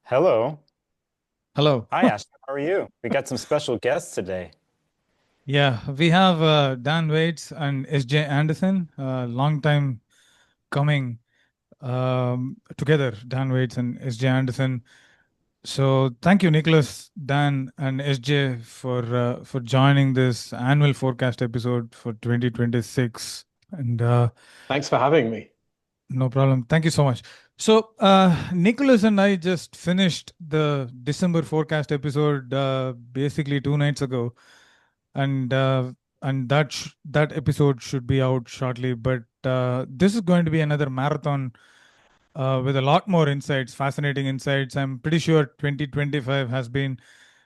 Hello. Hello. Hi, Ashton. How are you? We got some special guests today. Yeah, we have Dan Waits and SJ Anderson, long time coming together, Dan Waits and SJ Anderson. So thank you, Nicholas, Dan, and SJ for joining this annual forecast episode for 2026. And Thanks for having me. no problem. Thank you so much. So Nicholas and I just finished the December forecast episode basically 2 nights ago. and that episode should be out shortly. But this is going to be another marathon with a lot more insights, fascinating insights. I'm pretty sure 2025 has been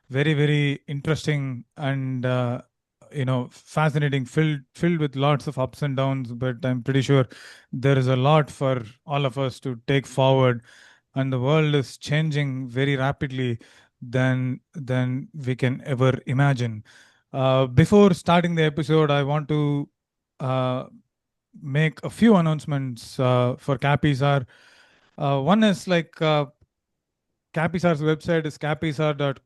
very, very interesting and fascinating, filled with lots of ups and downs. But I'm pretty sure there is a lot for all of us to take forward, and the world is changing very rapidly than we can ever imagine. Before starting the episode, I want to uh, make a few announcements for CAPISAR. One is like CAPISAR's website is capisar.org,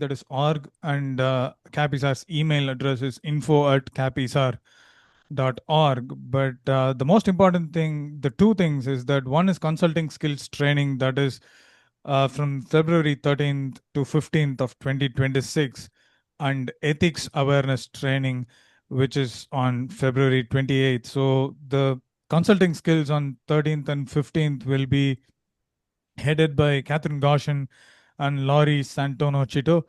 that is org, and CAPISAR's email address is info@capisar.org. But the most important thing, the two things, is that one is consulting skills training, that is from February 13th to 15th of 2026, and ethics awareness training, which is on February 28th. So the consulting skills on 13th and 15th will be headed by Catherine Goshen and Laurie Santono Chito.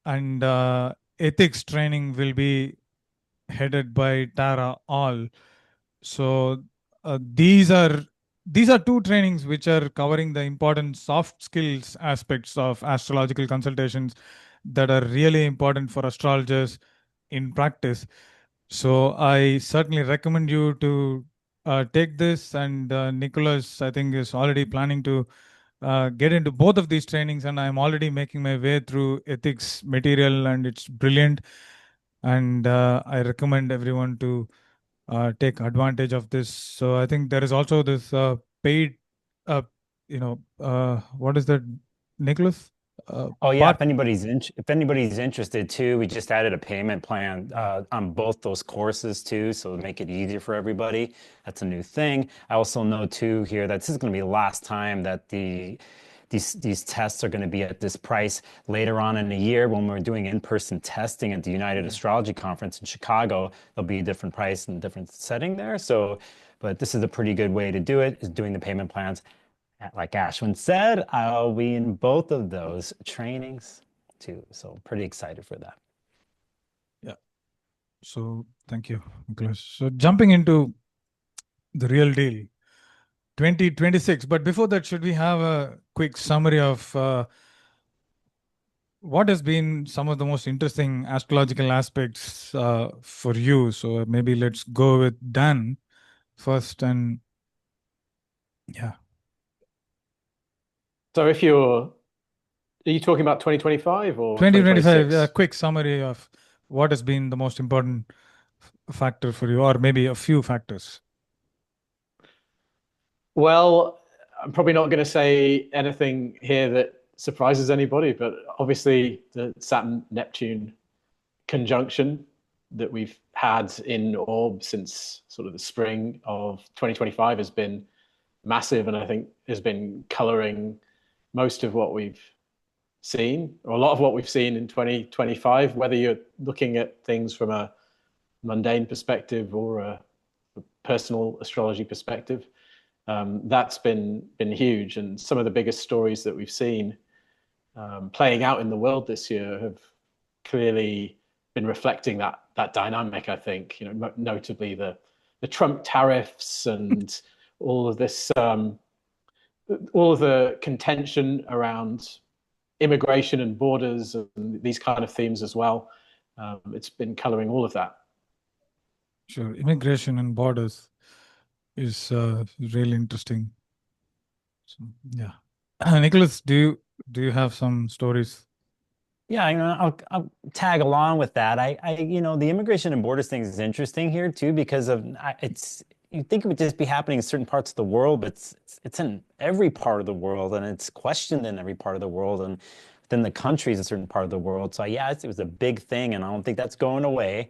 And ethics training will be headed by Tara All. So these are two trainings which are covering the important soft skills aspects of astrological consultations that are really important for astrologers in practice. So I certainly recommend you to take this. And Nicholas, I think, is already planning to get into both of these trainings, and I'm already making my way through ethics material, and it's brilliant. And I recommend everyone to take advantage of this. So I think there is also this paid, uh, what is that, Nicholas? Oh yeah, Part. if anybody's interested too, we just added a payment plan on both those courses too, so to make it easier for everybody. That's a new thing. I also know too here that this is going to be the last time that these tests are going to be at this price. Later on in the year, when we're doing in-person testing at the United Yeah. Astrology Conference in Chicago, there'll be a different price and different setting there. So, but this is a pretty good way to do it, is doing the payment plans. Like Ashwin said, I'll be in both of those trainings too. So pretty excited for that. Yeah. So thank you, Nicholas. So jumping into the real deal, 2026. But before that, should we have a quick summary of what has been some of the most interesting astrological aspects for you? So maybe let's go with Dan first. And yeah, So are you talking about 2025 or 2025, a 2026? quick summary of what has been the most important factor for you, or maybe a few factors. Well, I'm probably not going to say anything here that surprises anybody, but obviously the Saturn-Neptune conjunction that we've had in orb since sort of the spring of 2025 has been massive, and I think has been coloring most of what we've seen, or a lot of what we've seen in 2025, whether you're looking at things from a mundane perspective or a personal astrology perspective. That's been huge, and some of the biggest stories that we've seen playing out in the world this year have clearly been reflecting that dynamic. I think, notably the Trump tariffs and all of this, all of the contention around immigration and borders and these kind of themes as well. It's been coloring all of that. Sure, immigration and borders is really interesting. So, yeah, Nicholas, do you have some stories? Yeah, I'll tag along with that. The immigration and borders thing is interesting here too because of it's you think it would just be happening in certain parts of the world, but it's in every part of the world, and it's questioned in every part of the world, and within the countries in certain part of the world. So yeah, it was a big thing, and I don't think that's going away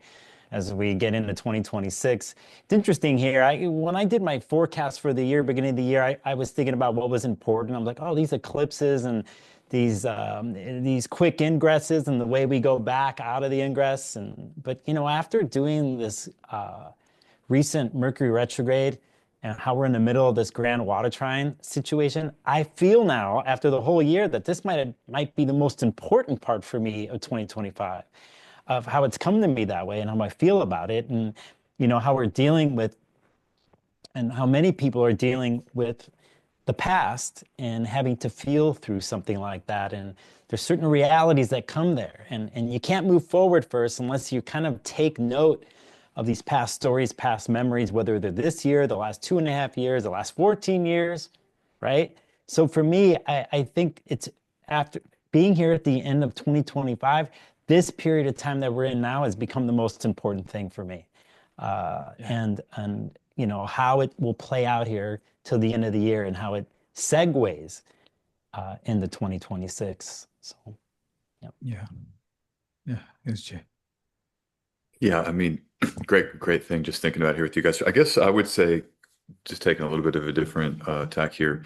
as we get into 2026. It's interesting here. When I did my forecast for the year, beginning of the year, I was thinking about what was important. I'm like, oh, these eclipses and these quick ingresses and the way we go back out of the ingress. But after doing this recent Mercury retrograde and how we're in the middle of this grand water trine situation, I feel now after the whole year that this might be the most important part for me of 2025, of how it's come to me that way and how I feel about it, and how we're dealing with, and how many people are dealing with the past and having to feel through something like that. And there's certain realities that come there, and you can't move forward first unless you kind of take note of these past stories, past memories, whether they're this year, the last 2.5 years, the last 14 years, right? So for me, I think it's after being here at the end of 2025, this period of time that we're in now has become the most important thing for me. And how it will play out here till the end of the year and how it segues into 2026. So, Yeah. Yes, Jay. Yeah, I mean, great thing just thinking about here with you guys. I guess I would say, just taking a little bit of a different tack here,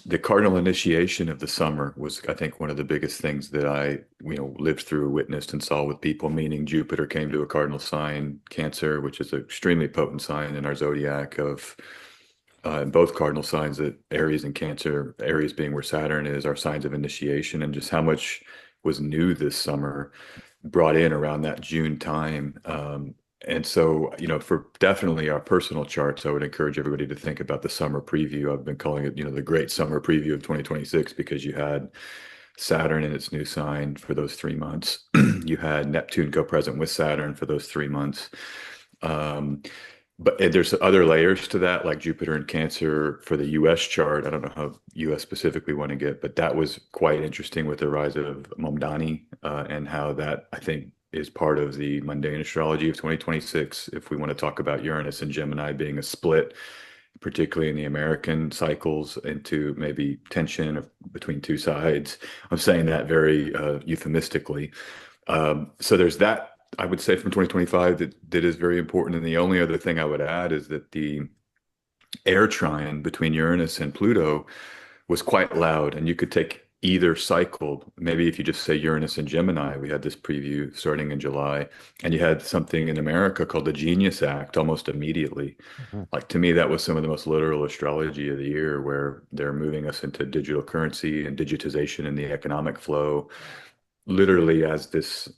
the cardinal initiation of the summer was, I think, one of the biggest things that I, lived through, witnessed, and saw with people, meaning Jupiter came to a cardinal sign, Cancer, which is an extremely potent sign in our zodiac of both cardinal signs, that Aries and Cancer, Aries being where Saturn is, are signs of initiation, and just how much was new this summer brought in around that June time. And so, for definitely our personal charts, I would encourage everybody to think about the summer preview. I've been calling it, the great summer preview of 2026, because you had Saturn in its new sign for those 3 months. You had Neptune go present with Saturn for those 3 months. But there's other layers to that, like Jupiter and Cancer for the US chart. I don't know how US specifically want to get, but that was quite interesting with the rise of Momdani, and how that, I think, is part of the mundane astrology of 2026. If we want to talk about Uranus and Gemini being a split, particularly in the American cycles, into maybe tension between two sides. I'm saying that very euphemistically. So there's that, I would say, from 2025 that is very important. And the only other thing I would add is that the air trine between Uranus and Pluto was quite loud, and you could take either cycle. Maybe if you just say Uranus and Gemini, we had this preview starting in July, and you had something in America called the Genius Act almost immediately. Like, to me, that was some of the most literal astrology of the year, where they're moving us into digital currency and digitization in the economic flow, literally as this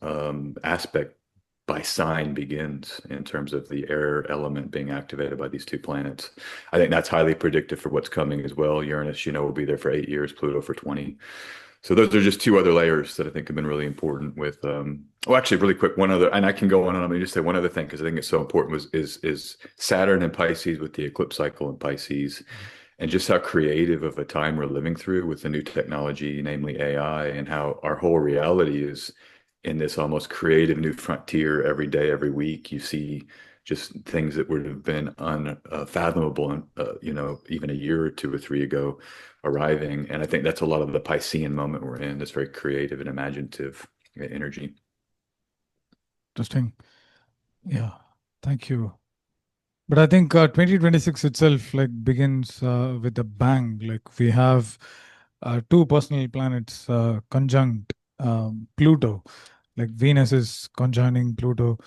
aspect by sign begins, in terms of the air element being activated by these two planets. I think that's highly predictive for what's coming as well. Uranus, will be there for 8 years, Pluto for 20. So those are just two other layers that I think have been really important with, actually, really quick, one other, and I can go on and I'm going to just say one other thing, because I think it's so important, is Saturn and Pisces with the eclipse cycle in Pisces, and just how creative of a time we're living through with the new technology, namely AI, and how our whole reality is in this almost creative new frontier every day, every week. You see just things that would have been unfathomable, even a year or 2 or 3 ago, arriving. And I think that's a lot of the Piscean moment we're in, this very creative and imaginative energy. Interesting. Yeah, thank you. But I think 2026 itself begins with a bang. Like, we have 2 personal planets conjunct Pluto. Like, Venus is conjoining Pluto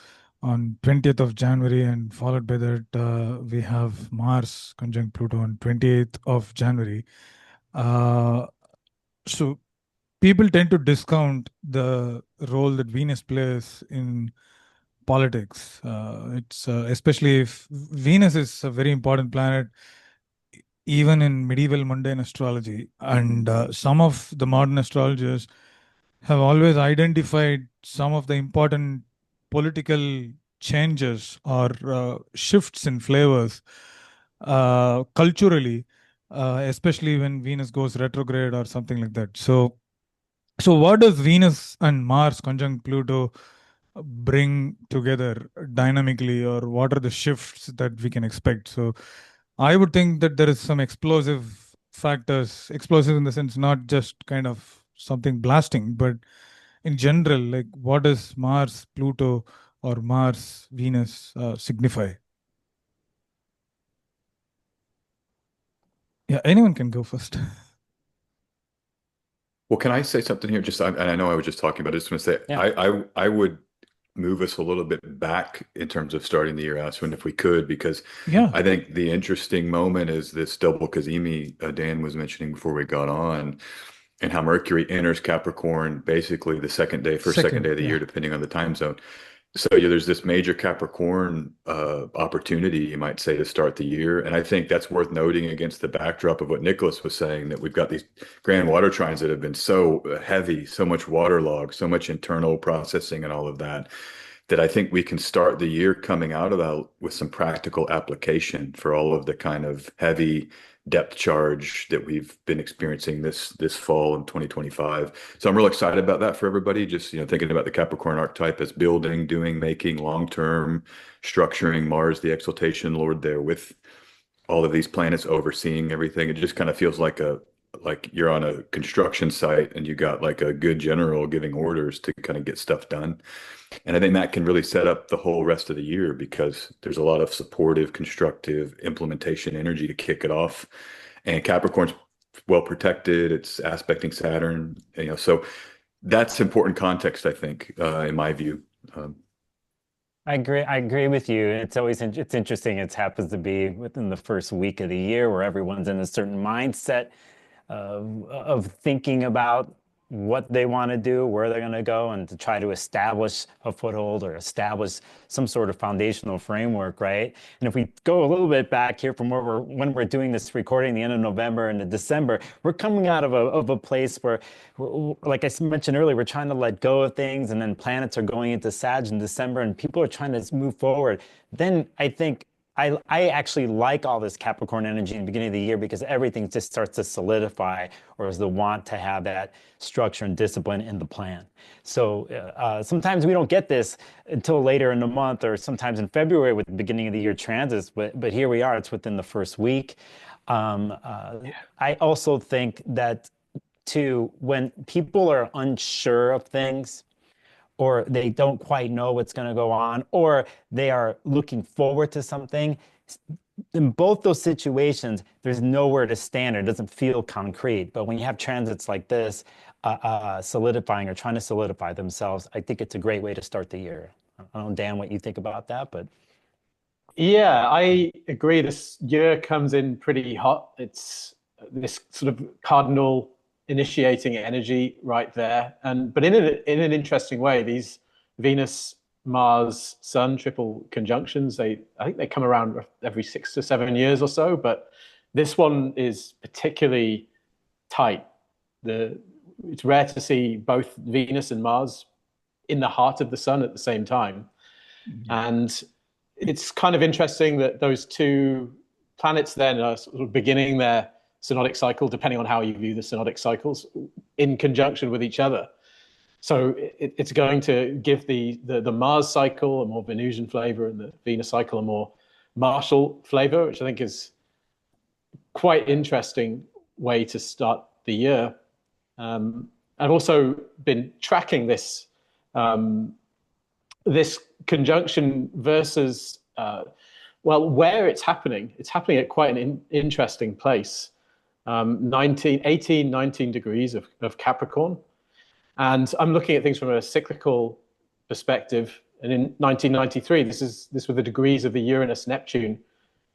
on 20th of January, and followed by that we have Mars conjunct Pluto on 28th of January. So people tend to discount the role that Venus plays in politics. It's especially if Venus is a very important planet, even in medieval mundane astrology. And some of the modern astrologers have always identified some of the important political changes or shifts in flavors culturally, especially when Venus goes retrograde or something like that. So what does Venus and Mars conjunct Pluto bring together dynamically, or what are the shifts that we can expect? So I would think that there is some explosive factors, explosive in the sense not just kind of something blasting, but in general, like what does Mars, Pluto, or Mars, Venus signify? Yeah, anyone can go first. Well, can I say something here? And I know I was just talking about it. I just want to say, Yeah. I would move us a little bit back in terms of starting the year, Aswin, if we could, because Yeah, I think the interesting moment is this double Kazemi Dan was mentioning before we got on, and how Mercury enters Capricorn basically the first second day of the year, depending on the time zone. So yeah, there's this major Capricorn opportunity, you might say, to start the year. And I think that's worth noting against the backdrop of what Nicholas was saying, that we've got these grand water trines that have been so heavy, so much waterlog, so much internal processing and all of that, that I think we can start the year coming out of that with some practical application for all of the kind of heavy depth charge that we've been experiencing this fall in 2025. So I'm real excited about that for everybody. Just, thinking about the Capricorn archetype as building, doing, making, long-term, structuring, Mars, the exaltation Lord there with all of these planets overseeing everything. It just kind of feels like you're on a construction site and you got like a good general giving orders to kind of get stuff done. And I think that can really set up the whole rest of the year, because there's a lot of supportive, constructive implementation energy to kick it off. And Capricorn's well protected. It's aspecting Saturn, so that's important context, I think, in my view. I agree with you. It's interesting. It happens to be within the first week of the year where everyone's in a certain mindset of thinking about what they want to do, where they're going to go, and to try to establish a foothold or establish some sort of foundational framework, right? And if we go a little bit back here from when we're doing this recording, the end of November into December, we're coming out of a place where, like I mentioned earlier, we're trying to let go of things, and then planets are going into Sag in December, and people are trying to move forward. Then I think I actually like all this Capricorn energy in the beginning of the year, because everything just starts to solidify, or is the want to have that structure and discipline in the plan. So sometimes we don't get this until later in the month, or sometimes in February with the beginning of the year transits, but here we are, it's within the first week. I also think that too, when people are unsure of things, or they don't quite know what's going to go on, or they are looking forward to something, in both those situations, there's nowhere to stand. It doesn't feel concrete. But when you have transits like this, solidifying or trying to solidify themselves, I think it's a great way to start the year. I don't know, Dan, what you think about that, but Yeah, I agree. This year comes in pretty hot. It's this sort of cardinal initiating energy right there, but in an interesting way. These Venus, Mars, Sun triple conjunctions, I think they come around every 6 to 7 years or so, but this one is particularly tight. It's rare to see both Venus and Mars in the heart of the Sun at the same time, and it's kind of interesting that those two planets then are sort of beginning their synodic cycle, depending on how you view the synodic cycles, in conjunction with each other. So it's going to give the Mars cycle a more Venusian flavor, and the Venus cycle a more martial flavor, which I think is quite interesting way to start the year. I've also been tracking this this conjunction versus where it's happening. It's happening at quite an interesting place. 19 degrees of Capricorn. And I'm looking at things from a cyclical perspective. And in 1993, this were the degrees of the Uranus-Neptune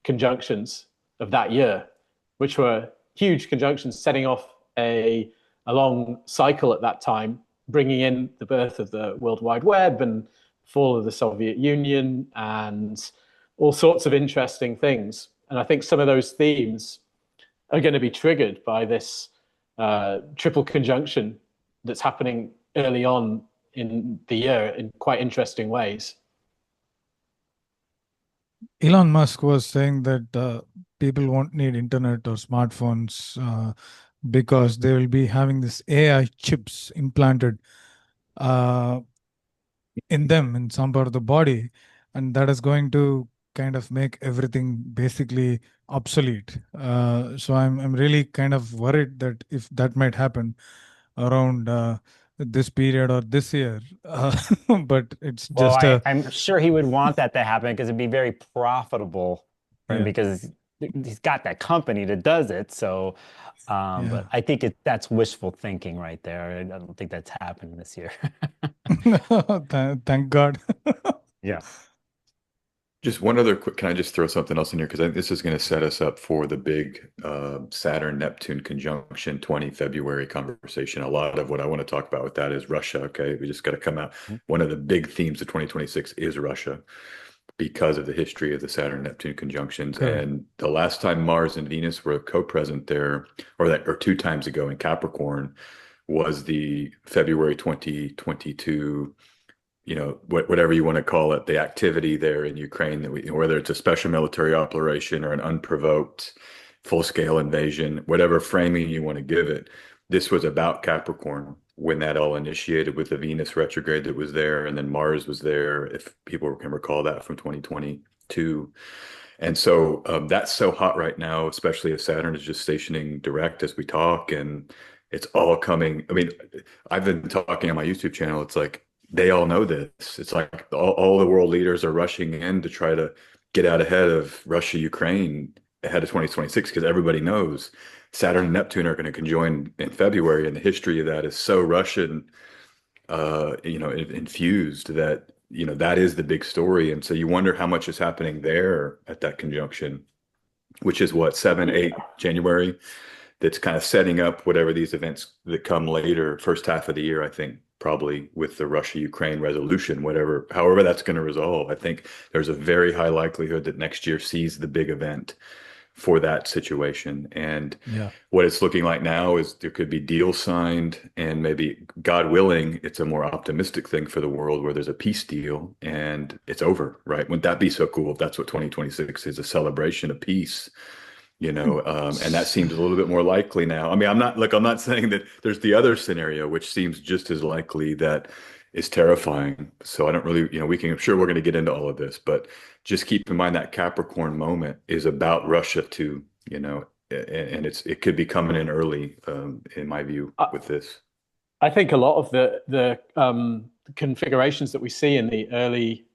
conjunctions of that year, which were huge conjunctions setting off a long cycle at that time, bringing in the birth of the World Wide Web and fall of the Soviet Union and all sorts of interesting things. And I think some of those themes are going to be triggered by this triple conjunction that's happening early on in the year in quite interesting ways. Elon Musk was saying that people won't need internet or smartphones because they will be having this AI chips implanted. in them, in some part of the body, and that is going to kind of make everything basically obsolete. So I'm really kind of worried that if that might happen around this period or this year, but it's Well, just a I'm sure he would want that to happen because it'd be very profitable for him yeah, because he's got that company that does it. So, yeah. but I think that's wishful thinking right there. I don't think that's happening this year. Thank God. Yeah. Just one other quick, can I just throw something else in here? Because I think this is going to set us up for the big Saturn-Neptune conjunction 20 February conversation. A lot of what I want to talk about with that is Russia. Okay. We just got to come out. One of the big themes of 2026 is Russia because of the history of the Saturn-Neptune conjunctions. Correct. And the last time Mars and Venus were co-present there, or 2 times ago in Capricorn, was the February 2022, whatever you want to call it, the activity there in Ukraine, whether it's a special military operation or an unprovoked full-scale invasion, whatever framing you want to give it, this was about Capricorn when that all initiated with the Venus retrograde that was there, and then Mars was there, if people can recall that from 2022. And so that's so hot right now, especially as Saturn is just stationing direct as we talk, and it's all coming. I mean, I've been talking on my YouTube channel. It's like they all know this. It's like all the world leaders are rushing in to try to get out ahead of Russia, Ukraine ahead of 2026 because everybody knows Saturn and Neptune are going to conjoin in February, and the history of that is so Russian, infused that that is the big story. And so you wonder how much is happening there at that conjunction, which is what 7-8 January. That's kind of setting up whatever these events that come later, first half of the year, I think, probably with the Russia-Ukraine resolution, however that's going to resolve. I think there's a very high likelihood that next year sees the big event for that situation. And Yeah. what it's looking like now is there could be deals signed, and maybe, God willing, it's a more optimistic thing for the world where there's a peace deal and it's over, right? Wouldn't that be so cool if that's what 2026 is, a celebration of peace? And that seems a little bit more likely now. I mean, I'm not saying that there's the other scenario, which seems just as likely, that is terrifying. So I don't really, I'm sure we're going to get into all of this, but just keep in mind that Capricorn moment is about Russia too, and it could be coming in early, in my view, with this. I think a lot of the configurations that we see in the early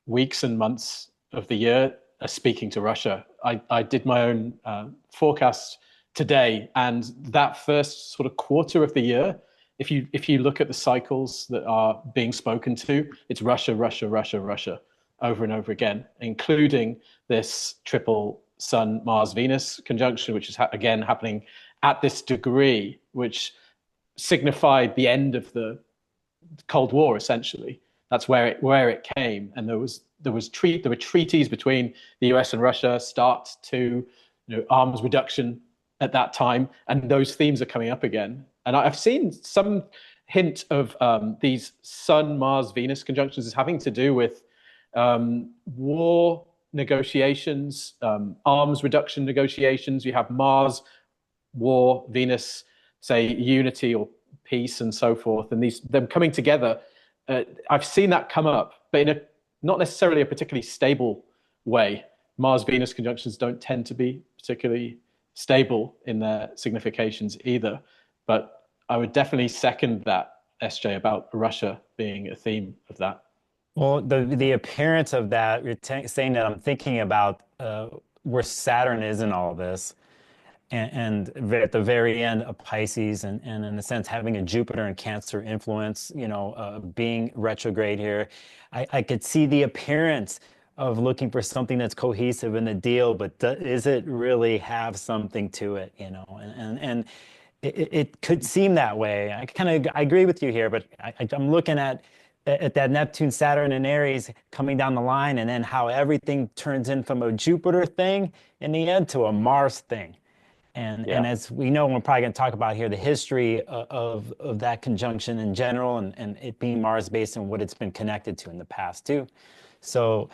weeks and months of the year are speaking to Russia. I did my own forecast today, and that first sort of quarter of the year, if you look at the cycles that are being spoken to, it's Russia, Russia, Russia, Russia, over and over again, including this triple Sun, Mars, Venus conjunction, which is again happening at this degree, which signified the end of the Cold War. Essentially, that's where it came, and there were treaties between the US and Russia, start to arms reduction at that time, and those themes are coming up again. And I've seen some hint of these Sun, Mars, Venus conjunctions as having to do with war negotiations, arms reduction negotiations. You have Mars, war, Venus, say unity or peace, and so forth, and them coming together. I've seen that come up, but in a not necessarily a particularly stable way. Mars-Venus conjunctions don't tend to be particularly stable in their significations either. But I would definitely second that, SJ, about Russia being a theme of that. Well, the appearance of that, you're saying that I'm thinking about where Saturn is in all this, and at the very end of Pisces, and in a sense having a Jupiter and Cancer influence, being retrograde here, I could see the appearance of looking for something that's cohesive in the deal, but does it really have something to it, and it could seem that way. I agree with you here, but I'm looking at that Neptune, Saturn, and Aries coming down the line, and then how everything turns in from a Jupiter thing in the end to a Mars thing. And as we know, we're probably going to talk about here the history of that conjunction in general, and it being Mars based and what it's been connected to in the past too. So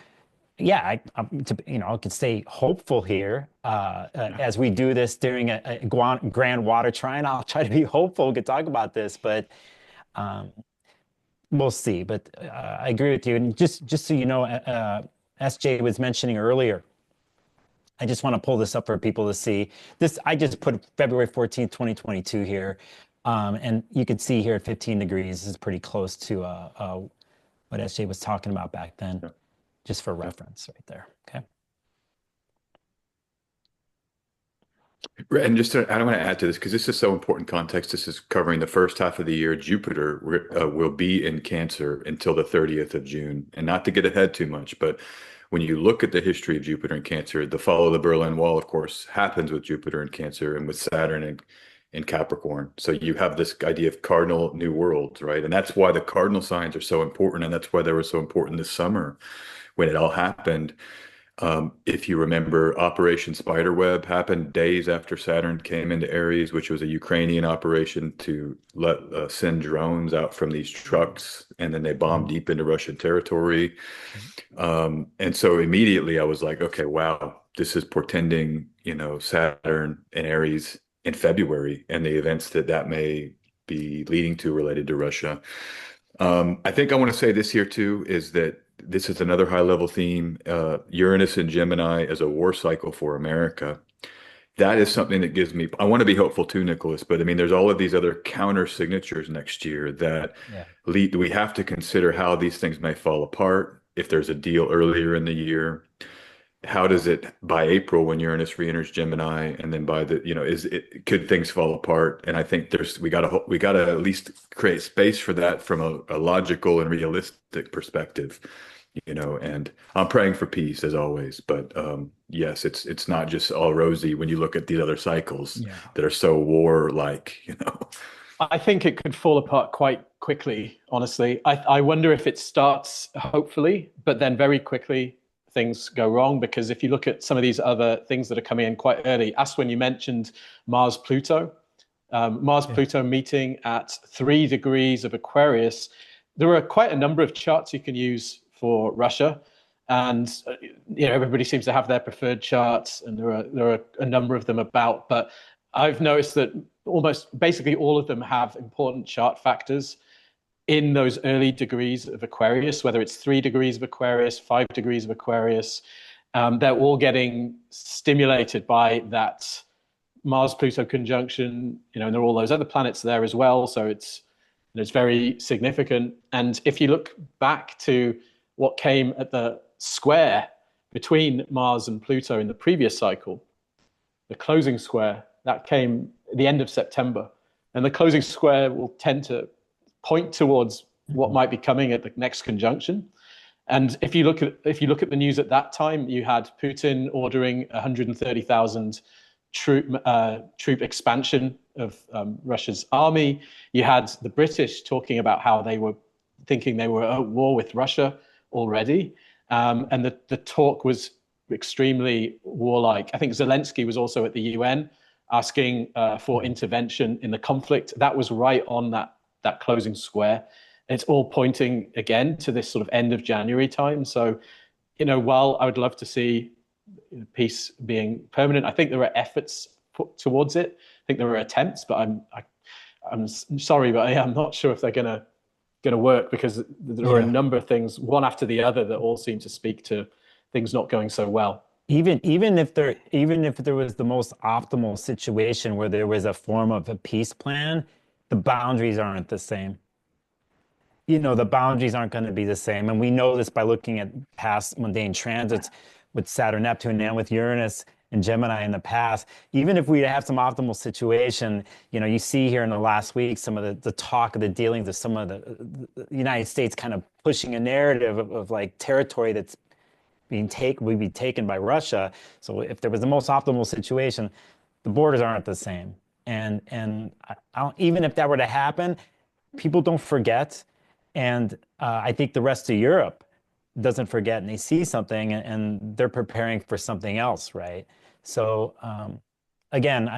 yeah, I could stay hopeful here as we do this during a grand water trine. I'll try to be hopeful. We could talk about this, but we'll see. But I agree with you. And just so you know, SJ was mentioning earlier, I just want to pull this up for people to see. This, I just put February 14th, 2022 here. And you can see here at 15 degrees, this is pretty close to what SJ was talking about back then, just for reference right there. Okay. And just I don't want to add to this because this is so important context. This is covering the first half of the year. Jupiter will be in Cancer until the 30th of June. And not to get ahead too much, but when you look at the history of Jupiter in Cancer, the fall of the Berlin Wall, of course, happens with Jupiter in Cancer and with Saturn in Capricorn. So you have this idea of cardinal new worlds, right? And that's why the cardinal signs are so important. And that's why they were so important this summer when it all happened. If you remember, Operation Spiderweb happened days after Saturn came into Aries, which was a Ukrainian operation to send drones out from these trucks, and then they bombed deep into Russian territory. And so immediately I was like, okay, wow, this is portending, Saturn and Aries in February and the events that may be leading to related to Russia. I think I want to say this here too, is that this is another high level theme, Uranus and Gemini as a war cycle for America. That is something that gives me, I want to be hopeful too, Nicholas, but I mean, there's all of these other counter signatures next year that lead, we have to consider how these things may fall apart. If there's a deal earlier in the year, how does it by April when Uranus re-enters Gemini, and then by the, could things fall apart? And I think we gotta at least create space for that from a logical and realistic perspective, and I'm praying for peace as always. But yes, it's not just all rosy when you look at these other cycles that are so war-like, I think it could fall apart quite quickly, honestly. I wonder if it starts hopefully, but then very quickly things go wrong, because if you look at some of these other things that are coming in quite early, Aswin, you mentioned Mars-Pluto. Mars-Pluto meeting at 3 degrees of Aquarius. There are quite a number of charts you can use for Russia, and everybody seems to have their preferred charts, and there are a number of them about. But I've noticed that basically all of them have important chart factors in those early degrees of Aquarius, whether it's 3 degrees of Aquarius, 5 degrees of Aquarius. They're all getting stimulated by that Mars-Pluto conjunction, and there are all those other planets there as well. So it's very significant. And if you look back to what came at the square between Mars and Pluto in the previous cycle, the closing square, that came at the end of September. And the closing square will tend to point towards what might be coming at the next conjunction. And if you look at the news at that time, you had Putin ordering 130,000 troop expansion of Russia's army. You had the British talking about how they were thinking they were at war with Russia already, and the talk was extremely warlike. I think Zelensky was also at the UN asking for intervention in the conflict. That was right on that closing square. It's all pointing again to this sort of end of January time. So, while I would love to see peace being permanent, I think there are efforts put towards it. I think there are attempts, but I'm sorry, but I'm not sure if they're gonna work, because there are a number of things, one after the other, that all seem to speak to things not going so well. Even if there was the most optimal situation where there was a form of a peace plan, the boundaries aren't the same. The boundaries aren't going to be the same. And we know this by looking at past mundane transits with Saturn-Neptune and with Uranus and Gemini in the past. Even if we have some optimal situation, you see here in the last week, some of the talk of the dealings of some of the United States kind of pushing a narrative of like territory that's would be taken by Russia. So if there was the most optimal situation, the borders aren't the same. And even if that were to happen, people don't forget. And I think the rest of Europe doesn't forget, and they see something and they're preparing for something else, right? So again,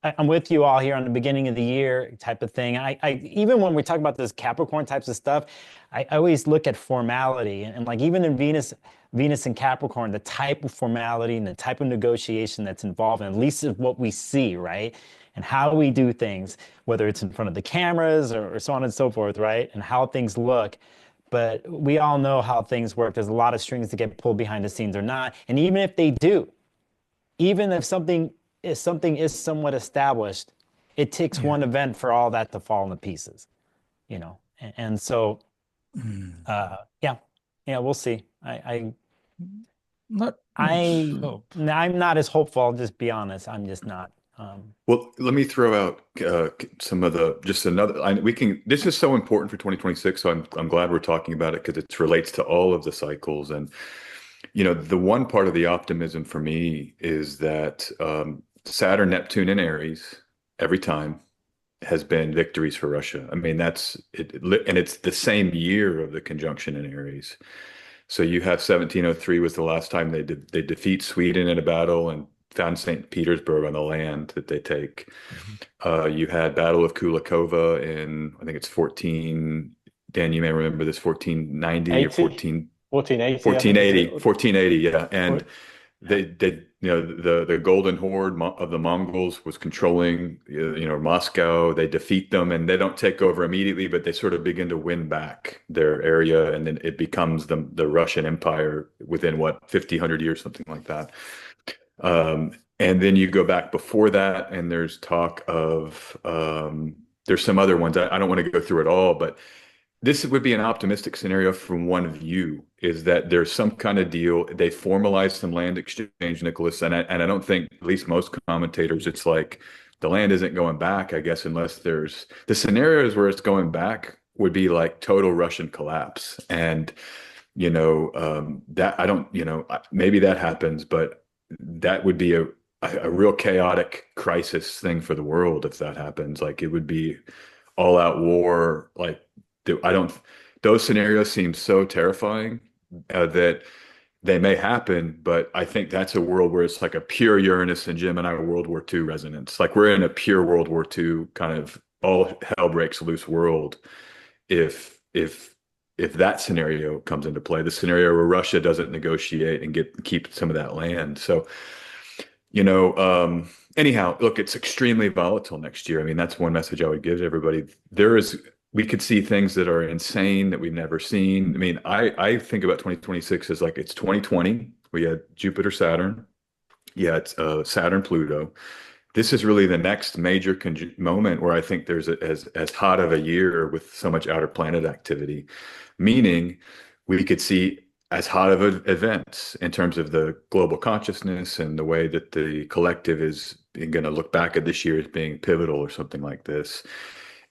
I'm with you all here on the beginning of the year type of thing. I even when we talk about this Capricorn types of stuff, I always look at formality, and like even in Venus and Capricorn, the type of formality and the type of negotiation that's involved, and at least is what we see, right? and how we do things, whether it's in front of the cameras or so on and so forth, right? And how things look. But we all know how things work. There's a lot of strings to get pulled behind the scenes or not. And even if they do, even if something is somewhat established, it takes one event for all that to fall into pieces, you know. And so, yeah, we'll see. I'm not as hopeful. I'll just be honest. I'm just not. Well, let me throw out some of this is so important for 2026. So I'm glad we're talking about it because it relates to all of the cycles. And, you know, the one part of the optimism for me is that Saturn, Neptune, and Aries every time has been victories for Russia. I mean, that's it, and it's the same year of the conjunction in Aries. So you have 1703 was the last time they defeat Sweden in a battle and found St. Petersburg on the land that they take. You had Battle of Kulakova in, I think it's 14, Dan, you may remember this, 1490 or 1480, yeah. And they you know, the Golden Horde of the Mongols was controlling, you know, Moscow. They defeat them and they don't take over immediately, but they sort of begin to win back their area. And then it becomes the Russian Empire within 50, 100 years, something like that. And then you go back before that, and there's talk of there's some other ones. I don't want to go through it all, but this would be an optimistic scenario from one view, is that there's some kind of deal. They formalized some land exchange, Nicholas, and I don't think, at least most commentators, it's like the land isn't going back, I guess, unless there's the scenarios where it's going back would be like total Russian collapse. And, you know, that I don't, you know, maybe that happens, but that would be a real chaotic crisis thing for the world if that happens. Like, it would be all out war. Like, those scenarios seem so terrifying that they may happen, but I think that's a world where it's like a pure Uranus and Gemini World War II resonance. Like, we're in a pure World War II kind of all hell breaks loose world if that scenario comes into play, the scenario where Russia doesn't negotiate and keep some of that land. So, you know, anyhow, look, it's extremely volatile next year. I mean, that's one message I would give to everybody. We could see things that are insane that we've never seen. I mean, I think about 2026 as like, it's 2020. We had Jupiter, Saturn. Yeah, it's Saturn, Pluto. This is really the next major moment where I think there's as hot of a year with so much outer planet activity, meaning we could see as hot of events in terms of the global consciousness and the way that the collective is going to look back at this year as being pivotal or something like this.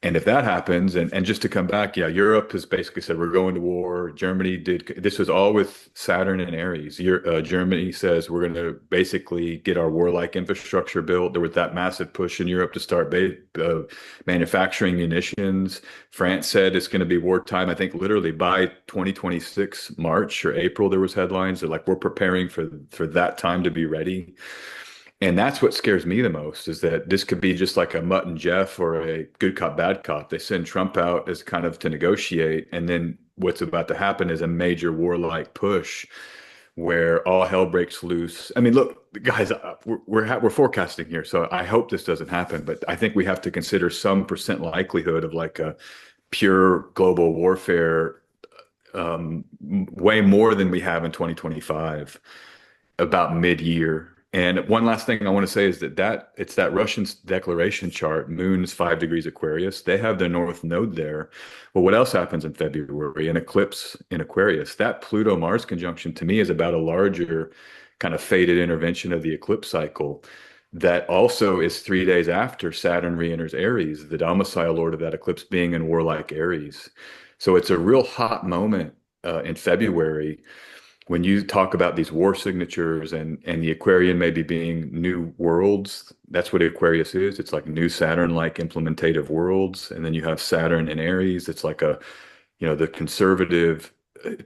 And if that happens, and just to come back, yeah, Europe has basically said we're going to war. Germany this was all with Saturn and Aries. Germany says we're going to basically get our warlike infrastructure built. There was that massive push in Europe to start manufacturing munitions. France said it's going to be wartime. I think literally by 2026, March or April, there was headlines that like, we're preparing for that time to be ready. And that's what scares me the most, is that this could be just like a Mutt and Jeff or a good cop, bad cop. They send Trump out as kind of to negotiate. And then what's about to happen is a major warlike push where all hell breaks loose. I mean, look, guys, we're forecasting here. So I hope this doesn't happen. But I think we have to consider some percent likelihood of like a pure global warfare, way more than we have in 2025, about mid-year. And one last thing I want to say is that it's that Russian declaration chart, Moon's 5 degrees Aquarius. They have their North Node there. Well, what else happens in February? An eclipse in Aquarius. That Pluto-Mars conjunction to me is about a larger kind of fated intervention of the eclipse cycle that also is 3 days after Saturn re-enters Aries, the domicile lord of that eclipse being in warlike Aries. So it's a real hot moment in February when you talk about these war signatures and the Aquarian maybe being new worlds. That's what Aquarius is. It's like new Saturn-like implementative worlds. And then you have Saturn in Aries. It's like the conservative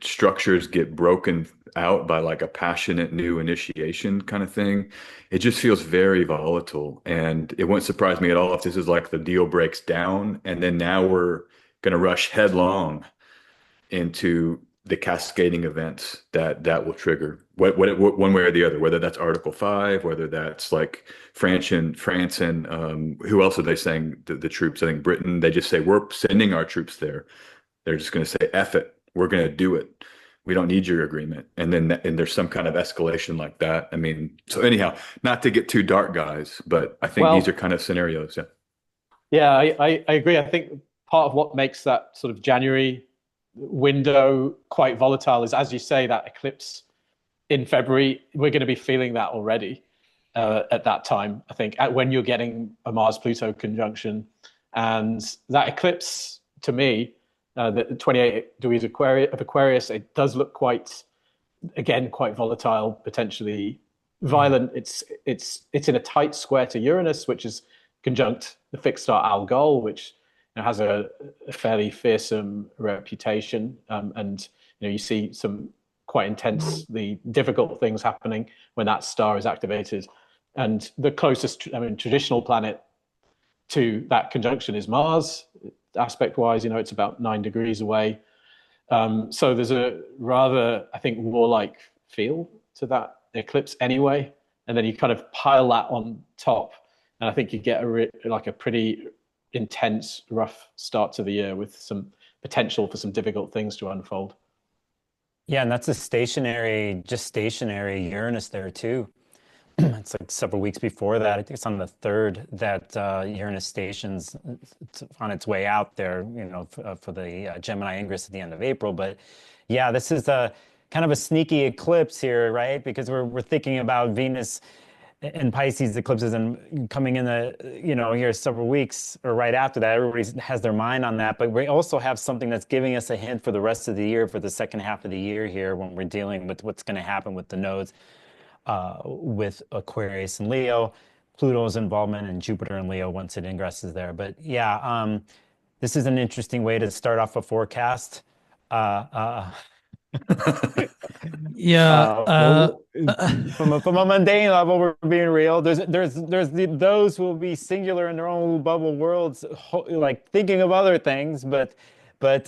structures get broken out by like a passionate new initiation kind of thing. It just feels very volatile. And it wouldn't surprise me at all if this is like the deal breaks down. And then now we're going to rush headlong into the cascading events that will trigger. one way or the other, whether that's Article 5, whether that's like France and who else are they saying the troops? I think Britain, they just say, we're sending our troops there. They're just going to say, F it, we're going to do it. We don't need your agreement. And then and there's some kind of escalation like that. I mean, so anyhow, not to get too dark, guys, but I think these are kind of scenarios. Yeah, I agree. I think part of what makes that sort of January window quite volatile is, as you say, that eclipse in February. We're going to be feeling that already at that time, I think, when you're getting a Mars-Pluto conjunction. And that eclipse, to me, the 28 degrees of Aquarius, it does look quite volatile, potentially violent. It's in a tight square to Uranus, which is conjunct the fixed star Algol, which has a fairly fearsome reputation. And you see some quite intensely difficult things happening when that star is activated. And the closest, traditional planet to that conjunction is Mars. Aspect-wise, it's about 9 degrees away. So there's a rather, I think, warlike feel to that eclipse anyway. And then you kind of pile that on top, and I think you get a pretty intense, rough start to the year with some potential for some difficult things to unfold. Yeah, and that's a stationary Uranus there too. It's like several weeks before that. I think it's on the 3rd that Uranus stations on its way out there, for the Gemini Ingress at the end of April. But yeah, this is a kind of a sneaky eclipse here, right? Because we're thinking about Venus and Pisces eclipses and coming in here several weeks or right after that. Everybody has their mind on that. But we also have something that's giving us a hint for the rest of the year, for the second half of the year here, when we're dealing with what's going to happen with the nodes. With Aquarius and Leo, Pluto's involvement, and Jupiter and Leo once it ingresses there. But yeah, this is an interesting way to start off a forecast. Yeah. From a mundane level, we're being real. There's those who will be singular in their own little bubble worlds, like thinking of other things, but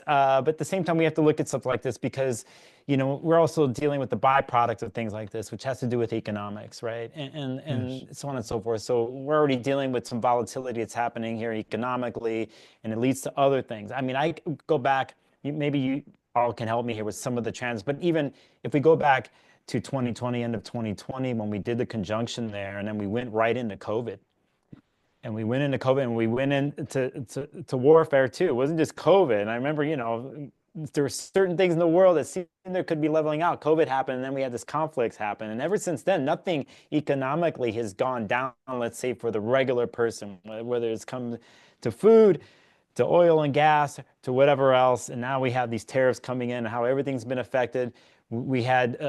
at the same time, we have to look at stuff like this because, we're also dealing with the byproduct of things like this, which has to do with economics, right? And yes, so on and so forth. So we're already dealing with some volatility that's happening here economically, and it leads to other things. I mean, I go back, maybe you all can help me here with some of the trends, but even if we go back to 2020, end of 2020, when we did the conjunction there, and then we went right into COVID. And we went into COVID, and we went into warfare too. It wasn't just COVID. And I remember, there were certain things in the world that seemed there could be leveling out. COVID happened, and then we had this conflicts happen. And ever since then, nothing economically has gone down, let's say, for the regular person, whether it's come to food, to oil and gas, to whatever else. And now we have these tariffs coming in, and how everything's been affected. We had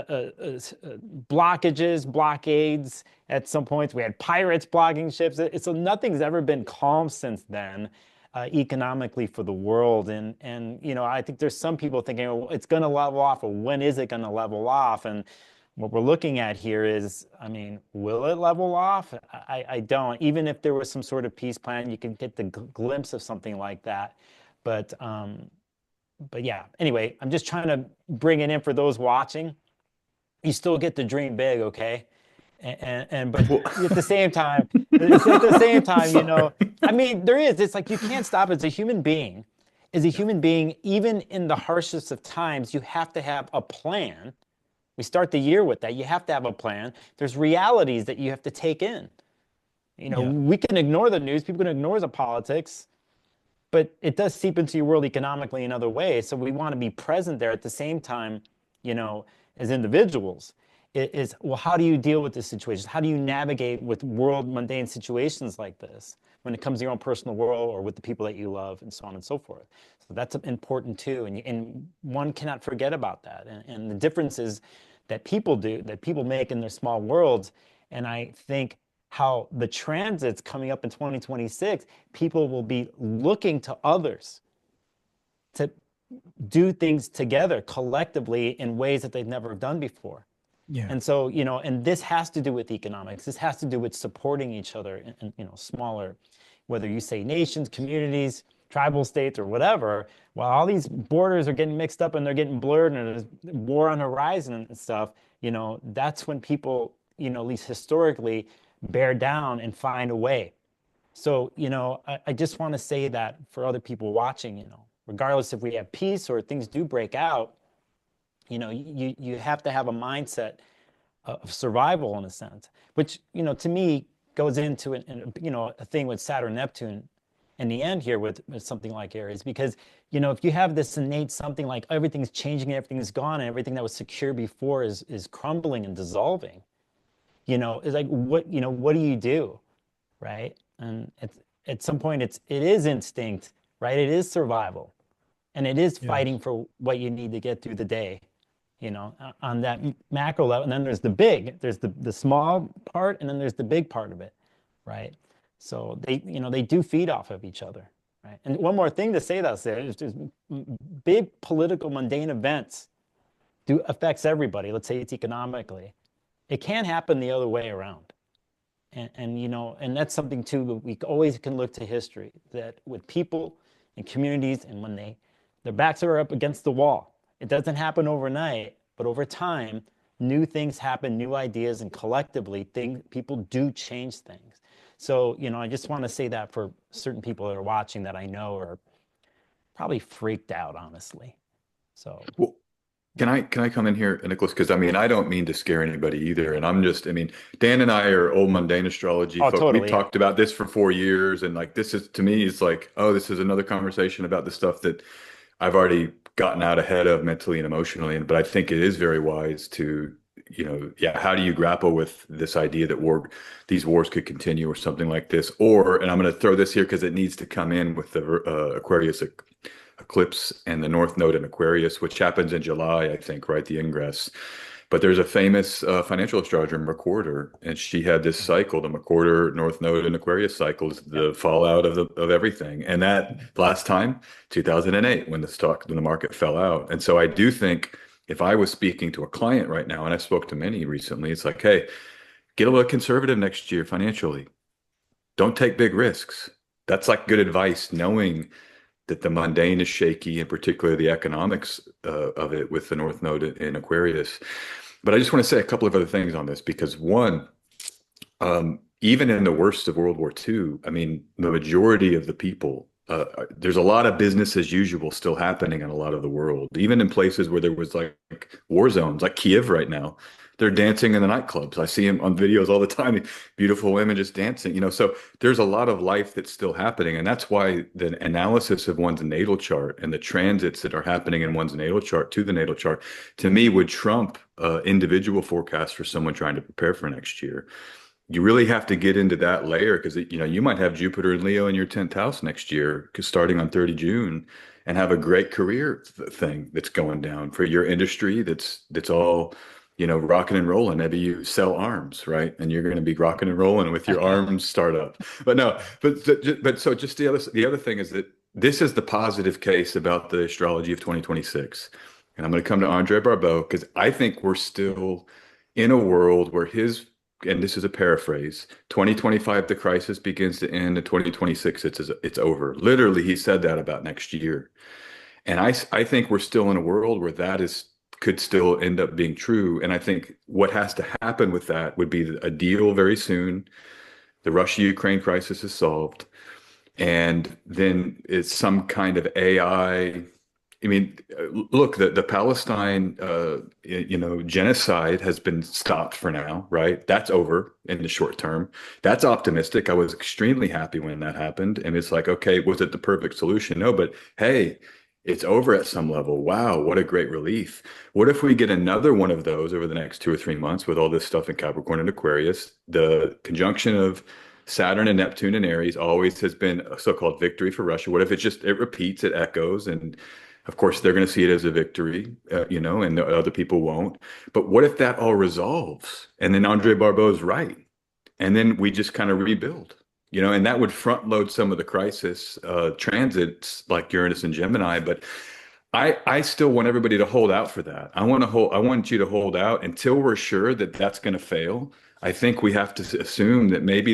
blockages, blockades at some points. We had pirates blocking ships. So nothing's ever been calm since then, economically for the world. And I think there's some people thinking, well, it's going to level off, or when is it going to level off? And what we're looking at here is, will it level off? I don't. Even if there was some sort of peace plan, you can get the glimpse of something like that. But yeah, anyway, I'm just trying to bring it in for those watching. You still get to dream big, okay? But at the same time, there is. It's like you can't stop. As a human being, even in the harshest of times, you have to have a plan. We start the year with that. You have to have a plan. There's realities that you have to take in. We can ignore the news. People can ignore the politics. But it does seep into your world economically in other ways. So we want to be present there at the same time, as individuals. Well, how do you deal with this situation? How do you navigate with world mundane situations like this when it comes to your own personal world or with the people that you love, and so on and so forth? So that's important too. And one cannot forget about that. And the differences that people make in their small worlds. And I think how the transits coming up in 2026, people will be looking to others to do things together collectively in ways that they've never done before. Yeah. And so, and this has to do with economics. This has to do with supporting each other in smaller, whether you say nations, communities, tribal states or whatever, while all these borders are getting mixed up and they're getting blurred and there's war on the horizon and stuff, that's when people, at least historically, bear down and find a way. So, I just want to say that for other people watching, regardless if we have peace or things do break out, you have to have a mindset of survival in a sense, which, to me goes into a thing with Saturn Neptune in the end here with something like Aries, because, if you have this innate something like everything's changing, everything's gone, and everything that was secure before is crumbling and dissolving, it's like, what do you do? Right. And at some point it is instinct, right? It is survival, and it is fighting for what you need to get through the day, on that macro level. And then there's the small part, and then there's the big part of it, right? So they do feed off of each other, right? And one more thing to say that's there is just big political mundane events affects everybody. Let's say it's economically. It can happen the other way around. And that's something too that we always can look to history, that with people and communities, and when their backs are up against the wall, it doesn't happen overnight, but over time, new things happen, new ideas, and collectively, people do change things. So, I just want to say that for certain people that are watching that I know are probably freaked out, honestly. So. Well, can I come in here, Nicholas? Because I don't mean to scare anybody either. And Dan and I are old mundane astrology folks. Totally, We've talked about this for 4 years. And like, this is, to me, it's like, oh, this is another conversation about the stuff that I've already gotten out ahead of mentally and emotionally. But I think it is very wise to, how do you grapple with this idea that these wars could continue or something like this? And I'm going to throw this here because it needs to come in with the Aquarius eclipse and the North Node in Aquarius, which happens in July, I think, right? The Ingress. But there's a famous financial astrologer, McWhorter, and she had this cycle. The McWhorter North Node in Aquarius cycle is the fallout of everything. And that last time, 2008, when the market fell out. And so I do think if I was speaking to a client right now, and I spoke to many recently, it's like, hey, get a little conservative next year financially. Don't take big risks. That's like good advice, knowing that the mundane is shaky, and particularly the economics of it with the North Node in Aquarius. But I just want to say a couple of other things on this, because one, even in the worst of World War II, the majority of the people, there's a lot of business as usual still happening in a lot of the world, even in places where there was like war zones, like Kiev right now. They're dancing in the nightclubs. I see them on videos all the time. Beautiful women just dancing, so there's a lot of life that's still happening. And that's why the analysis of one's natal chart and the transits that are happening in one's natal chart to the natal chart, to me, would trump individual forecasts for someone trying to prepare for next year. You really have to get into that layer, because you might have Jupiter and Leo in your 10th house next year, starting on 30 June, and have a great career thing that's going down for your industry. That's all, rocking and rolling. Maybe you sell arms, right? And you're going to be rocking and rolling with your arms startup. So just the other thing is that this is the positive case about the astrology of 2026. And I'm going to come to Andre Barbeau, because I think we're still in a world where and this is a paraphrase, 2025, the crisis begins to end, and 2026, it's over. Literally, he said that about next year. And I think we're still in a world where that could still end up being true. And I think what has to happen with that would be a deal very soon. The Russia-Ukraine crisis is solved. And then it's some kind of AI. Look, the Palestine, genocide has been stopped for now, right? That's over in the short term. That's optimistic. I was extremely happy when that happened. And it's like, okay, was it the perfect solution? No, but hey, it's over at some level. Wow, what a great relief. What if we get another one of those over the next 2 or 3 months with all this stuff in Capricorn and Aquarius? The conjunction of Saturn and Neptune and Aries always has been a so-called victory for Russia. What if it repeats, it echoes, and of course they're going to see it as a victory, and the other people won't. But what if that all resolves, and then Andre Barbeau is right, and then we just kind of rebuild? And that would front load some of the crisis transits like Uranus and Gemini. But I still want everybody to hold out for that. I want you to hold out until we're sure that that's going to fail. I think we have to assume that maybe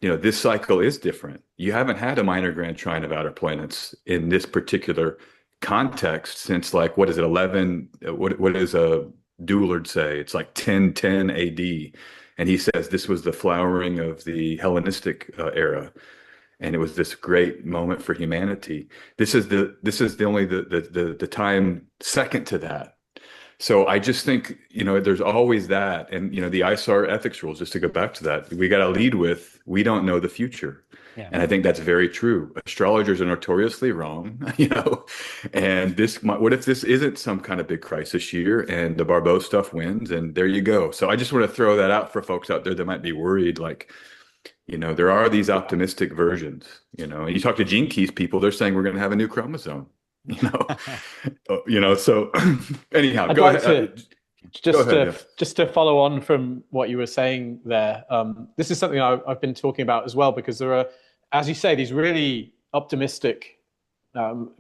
this cycle is different. You haven't had a minor grand trine of outer planets in this particular context since, like, what is it, 11? What does a Doolard say? It's like 1010 AD. And he says this was the flowering of the Hellenistic era. And it was this great moment for humanity. This is the time second to that. So I just think, there's always that. And, the ISAR ethics rules, just to go back to that, we got to lead with, we don't know the future. Yeah. And I think that's very true. Astrologers are notoriously wrong, and what if this isn't some kind of big crisis year and the Barbeau stuff wins, and there you go. So I just want to throw that out for folks out there that might be worried, like, there are these optimistic versions, and you talk to Gene Keys people, they're saying we're going to have a new chromosome. So anyhow, I'd go like ahead. Just to follow on from what you were saying there. This is something I've been talking about as well, because there are, as you say, these really optimistic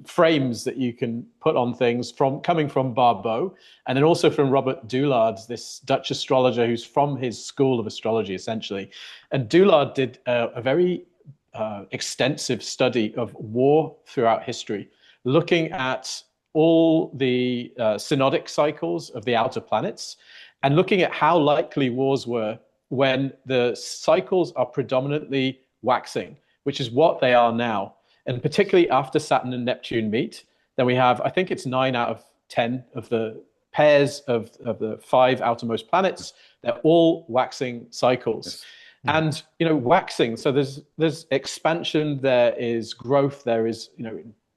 frames that you can put on things coming from Barbeau, and then also from Robert Doolard, this Dutch astrologer who's from his school of astrology, essentially. And Doolard did a very extensive study of war throughout history, looking at all the synodic cycles of the outer planets and looking at how likely wars were when the cycles are predominantly waxing, which is what they are now. And particularly after Saturn and Neptune meet, then we have, I think it's 9 out of 10 of the pairs of the 5 outermost planets, they're all waxing cycles. Yes. And, waxing, so there's expansion, there is growth, there is,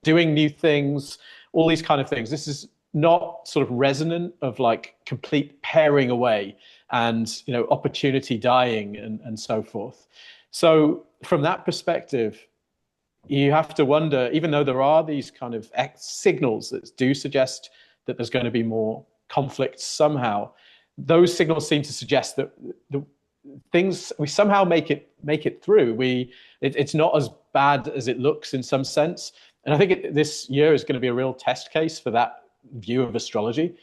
doing new things, all these kind of things. This is not sort of resonant of like complete paring away and, opportunity dying and so forth. So from that perspective, you have to wonder, even though there are these kind of signals that do suggest that there's going to be more conflict somehow, those signals seem to suggest that the things, we somehow make it through. It's not as bad as it looks in some sense. And I think this year is going to be a real test case for that view of astrology.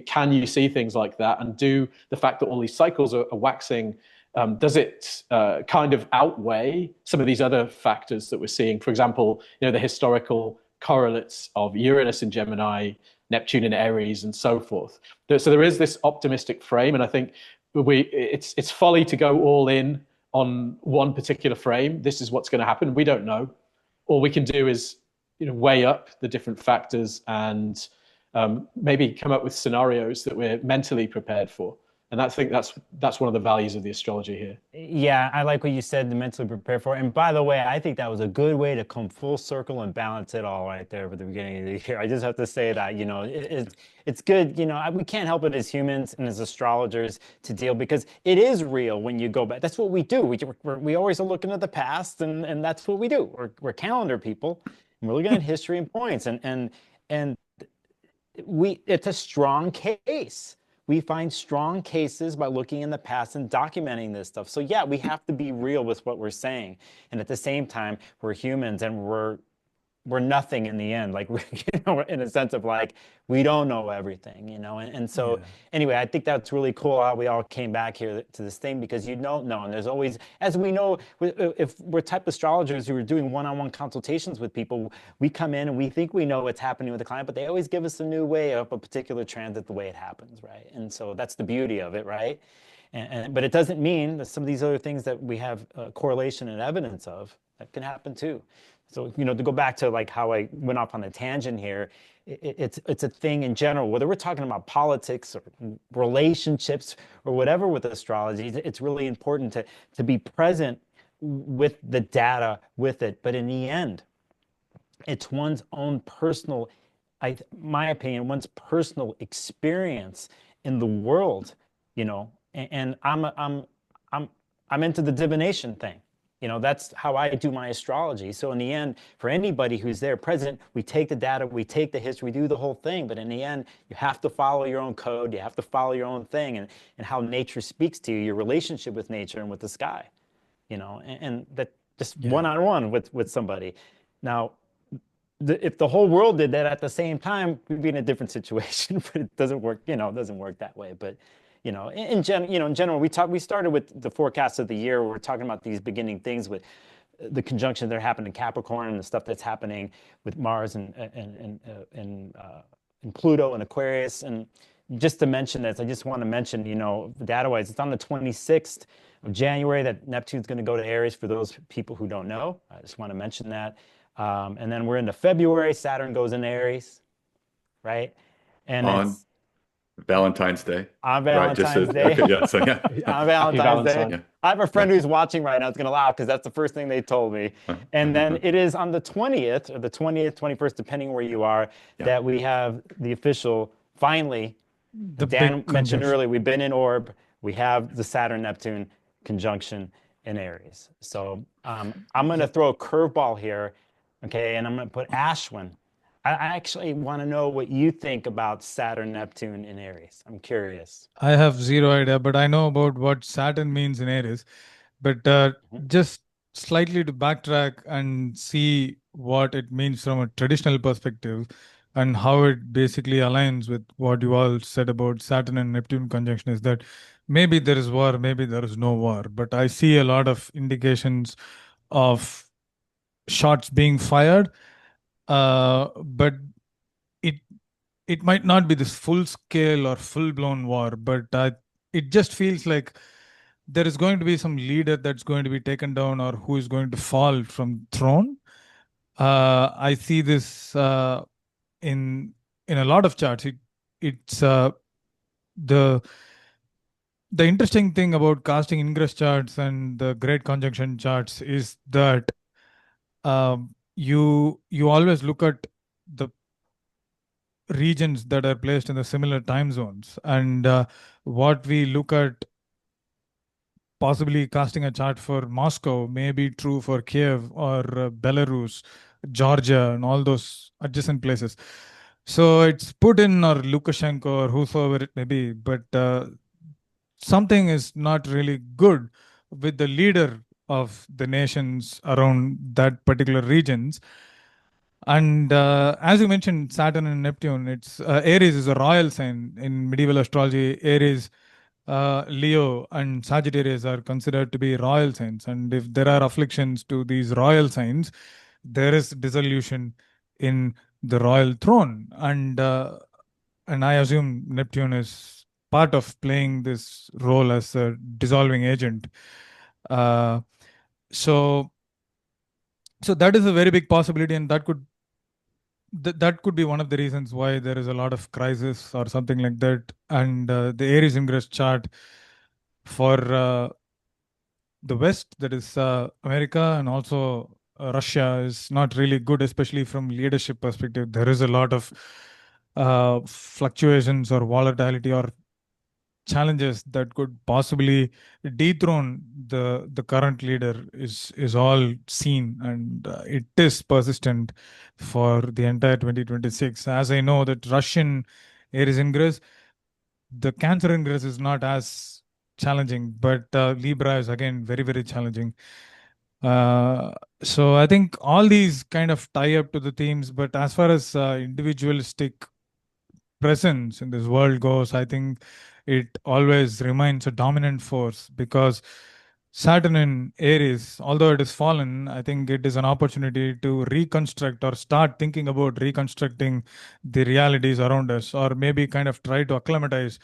Can you see things like that? And do the fact that all these cycles are waxing, does it kind of outweigh some of these other factors that we're seeing? For example, the historical correlates of Uranus in Gemini, Neptune in Aries, and so forth. So there is this optimistic frame, and I think it's folly to go all in on one particular frame. This is what's going to happen. We don't know. All we can do is weigh up the different factors and maybe come up with scenarios that we're mentally prepared for. And I think that's one of the values of the astrology here. Yeah, I like what you said, to mentally prepare for it. And by the way, I think that was a good way to come full circle and balance it all right there at the beginning of the year. I just have to say that, it's good. We can't help it as humans and as astrologers to deal, because it is real when you go back. That's what we do. We always are looking at the past, and that's what we do. We're calendar people, and we're looking at history and points, and it's a strong case. We find strong cases by looking in the past and documenting this stuff. So yeah, we have to be real with what we're saying. And at the same time, we're humans, and we're nothing in the end. Like, in a sense of like, we don't know everything, And so anyway, I think that's really cool how we all came back here to this thing, because you don't know. And there's always, as we know, if we're type astrologers who are doing one-on-one consultations with people, we come in and we think we know what's happening with the client, but they always give us a new way of a particular transit, the way it happens, right? And so that's the beauty of it, right? But it doesn't mean that some of these other things that we have correlation and evidence of, that can happen too. So, to go back to like how I went off on a tangent here, it's a thing in general, whether we're talking about politics or relationships or whatever with astrology, it's really important to be present with the data with it. But in the end, it's one's own personal, my opinion, one's personal experience in the world, and I'm into the divination thing. That's how I do my astrology. So in the end, for anybody who's there present, we take the data, we take the history, we do the whole thing. But in the end, you have to follow your own code. You have to follow your own thing, and how nature speaks to you, your relationship with nature and with the sky, and that just one-on-one with somebody. Now, if the whole world did that at the same time, we'd be in a different situation, but it doesn't work, it doesn't work that way. But in general, we started with the forecast of the year. We're talking about these beginning things with the conjunction that happened in Capricorn and the stuff that's happening with Mars and Pluto and Aquarius. And just to mention this, I just want to mention, data-wise, it's on the 26th of January that Neptune's going to go to Aries for those people who don't know. I just want to mention that. And then we're into February, Saturn goes in Aries, right? And on Valentine's Day. On Valentine's Day. Okay, yeah, so yeah. On Valentine's Day. Yeah. I have a friend who's watching right now. It's going to laugh because that's the first thing they told me. And then it is on the 20th or the 20th, 21st, depending where you are, that we have the official, finally, Dan mentioned earlier, we've been in orb. We have the Saturn-Neptune conjunction in Aries. So I'm going to throw a curveball here, okay? And I'm going to put Aswin. I actually want to know what you think about Saturn-Neptune in Aries. I'm curious. I have zero idea, but I know about what Saturn means in Aries. But just slightly to backtrack and see what it means from a traditional perspective and how it basically aligns with what you all said about Saturn and Neptune conjunction is that maybe there is war, maybe there is no war. But I see a lot of indications of shots being fired. But it might not be this full scale or full blown war, but it just feels like there is going to be some leader that's going to be taken down or who is going to fall from throne. I see this in a lot of charts. It's the interesting thing about casting ingress charts and the great conjunction charts is that you always look at the regions that are placed in the similar time zones, and what we look at possibly casting a chart for Moscow may be true for Kiev or Belarus, Georgia, and all those adjacent places. So it's Putin or Lukashenko or whosoever it may be, but something is not really good with the leader of the nations around that particular regions. And as you mentioned, Saturn and Neptune, it's Aries is a royal sign in medieval astrology. Aries, Leo, and Sagittarius are considered to be royal signs. And if there are afflictions to these royal signs, there is dissolution in the royal throne. And I assume Neptune is part of playing this role as a dissolving agent. So that is a very big possibility, and that could be one of the reasons why there is a lot of crisis or something like that. And the Aries Ingress chart for the West, that is America and also Russia, is not really good, especially from leadership perspective. There is a lot of fluctuations or volatility or challenges that could possibly dethrone the current leader is all seen, and it is persistent for the entire 2026. As I know that Russian Aries Ingress, the Cancer Ingress is not as challenging, but Libra is again very, very challenging. So I think all these kind of tie up to the themes, but as far as individualistic presence in this world goes, I think it always remains a dominant force, because Saturn in Aries, although it is fallen, I think it is an opportunity to reconstruct or start thinking about reconstructing the realities around us, or maybe kind of try to acclimatize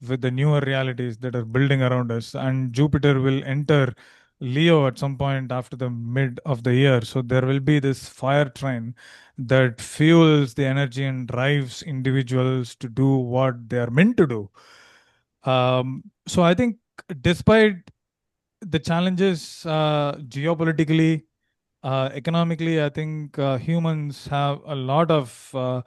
with the newer realities that are building around us. And Jupiter will enter Leo at some point after the mid of the year. So there will be this fire train that fuels the energy and drives individuals to do what they are meant to do. So I think despite the challenges geopolitically, economically, I think humans have a lot of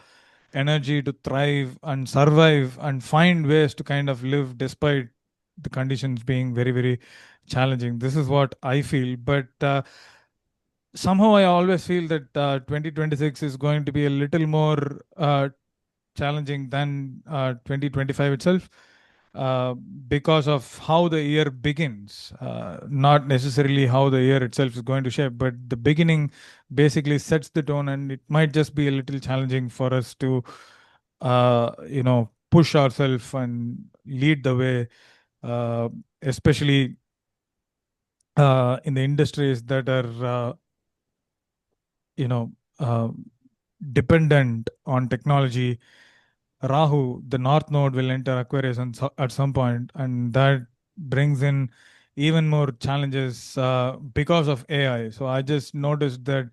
energy to thrive and survive and find ways to kind of live despite the conditions being very, very challenging. This is what I feel. But somehow I always feel that 2026 is going to be a little more challenging than 2025 itself. Because of how the year begins, not necessarily how the year itself is going to shape, but the beginning basically sets the tone, and it might just be a little challenging for us to, push ourselves and lead the way, especially in the industries that are, you know, uh, dependent on technology. Rahu, the North Node, will enter Aquarius at some point, and that brings in even more challenges because of AI. So I just noticed that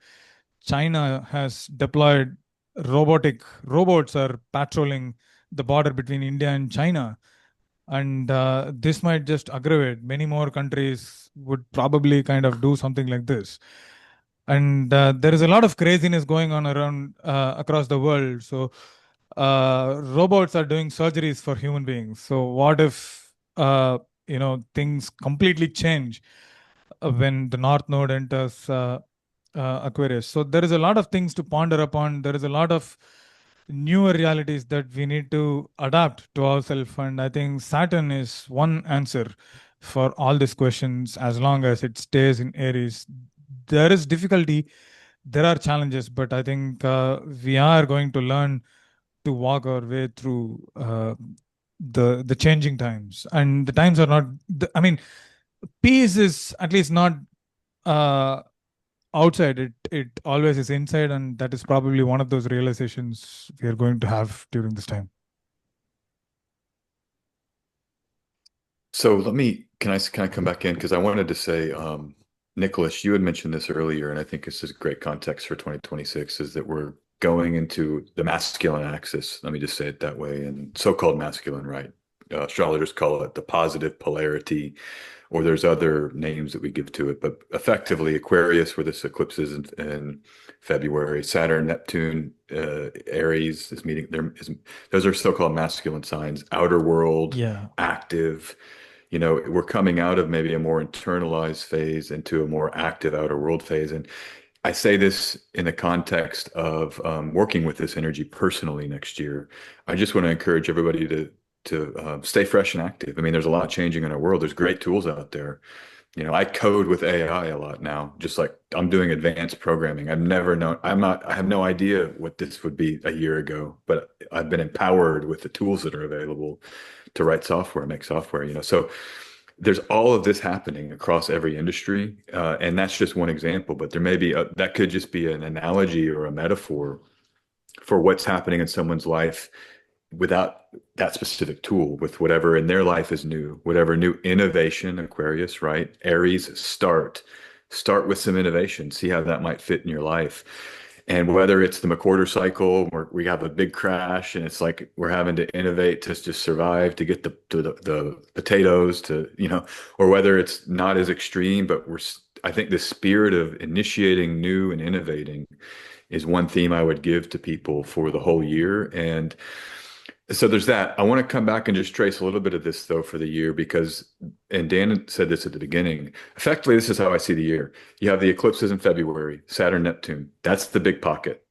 China has deployed robots are patrolling the border between India and China, and this might just aggravate. Many more countries would probably kind of do something like this. And there is a lot of craziness going on around across the world. So robots are doing surgeries for human beings. So what if things completely change when the North Node enters Aquarius? So there is a lot of things to ponder upon. There is a lot of newer realities that we need to adapt to ourselves. And I think Saturn is one answer for all these questions as long as it stays in Aries. There is difficulty, there are challenges, but I think we are going to learn to walk our way through the changing times. And the times are not, I mean, peace is at least not uh, outside, it always is inside, and that is probably one of those realizations we are going to have during this time. So can I come back in? Because I wanted to say, Nicholas, you had mentioned this earlier, and I think this is great context for 2026, is that we're going into the masculine axis. Let me just say it that way, and so-called masculine, right? Astrologers call it the positive polarity, or there's other names that we give to it, but effectively Aquarius, where this eclipse is in February, Saturn-Neptune, Aries is meeting. Those are so-called masculine signs, outer world, Yeah. active. We're coming out of maybe a more internalized phase into a more active outer world phase. And I say this in the context of working with this energy personally next year. I just want to encourage everybody to stay fresh and active. I mean, there's a lot changing in our world. There's great tools out there. I code with AI a lot now, just like I'm doing advanced programming. I've never known, I have no idea what this would be a year ago, but I've been empowered with the tools that are available to write software, make software. So there's all of this happening across every industry. And that's just one example, but there may be, that could just be an analogy or a metaphor for what's happening in someone's life without that specific tool, with whatever in their life is new, whatever new innovation. Aquarius, right? Aries, start with some innovation, see how that might fit in your life. And whether it's the McQuarter cycle where we have a big crash and it's like we're having to innovate to just survive, to get the potatoes or whether it's not as extreme, but I think the spirit of initiating new and innovating is one theme I would give to people for the whole year. And so there's that. I want to come back and just trace a little bit of this, though, for the year, and Dan said this at the beginning, effectively, this is how I see the year. You have the eclipses in February, Saturn, Neptune. That's the big pocket.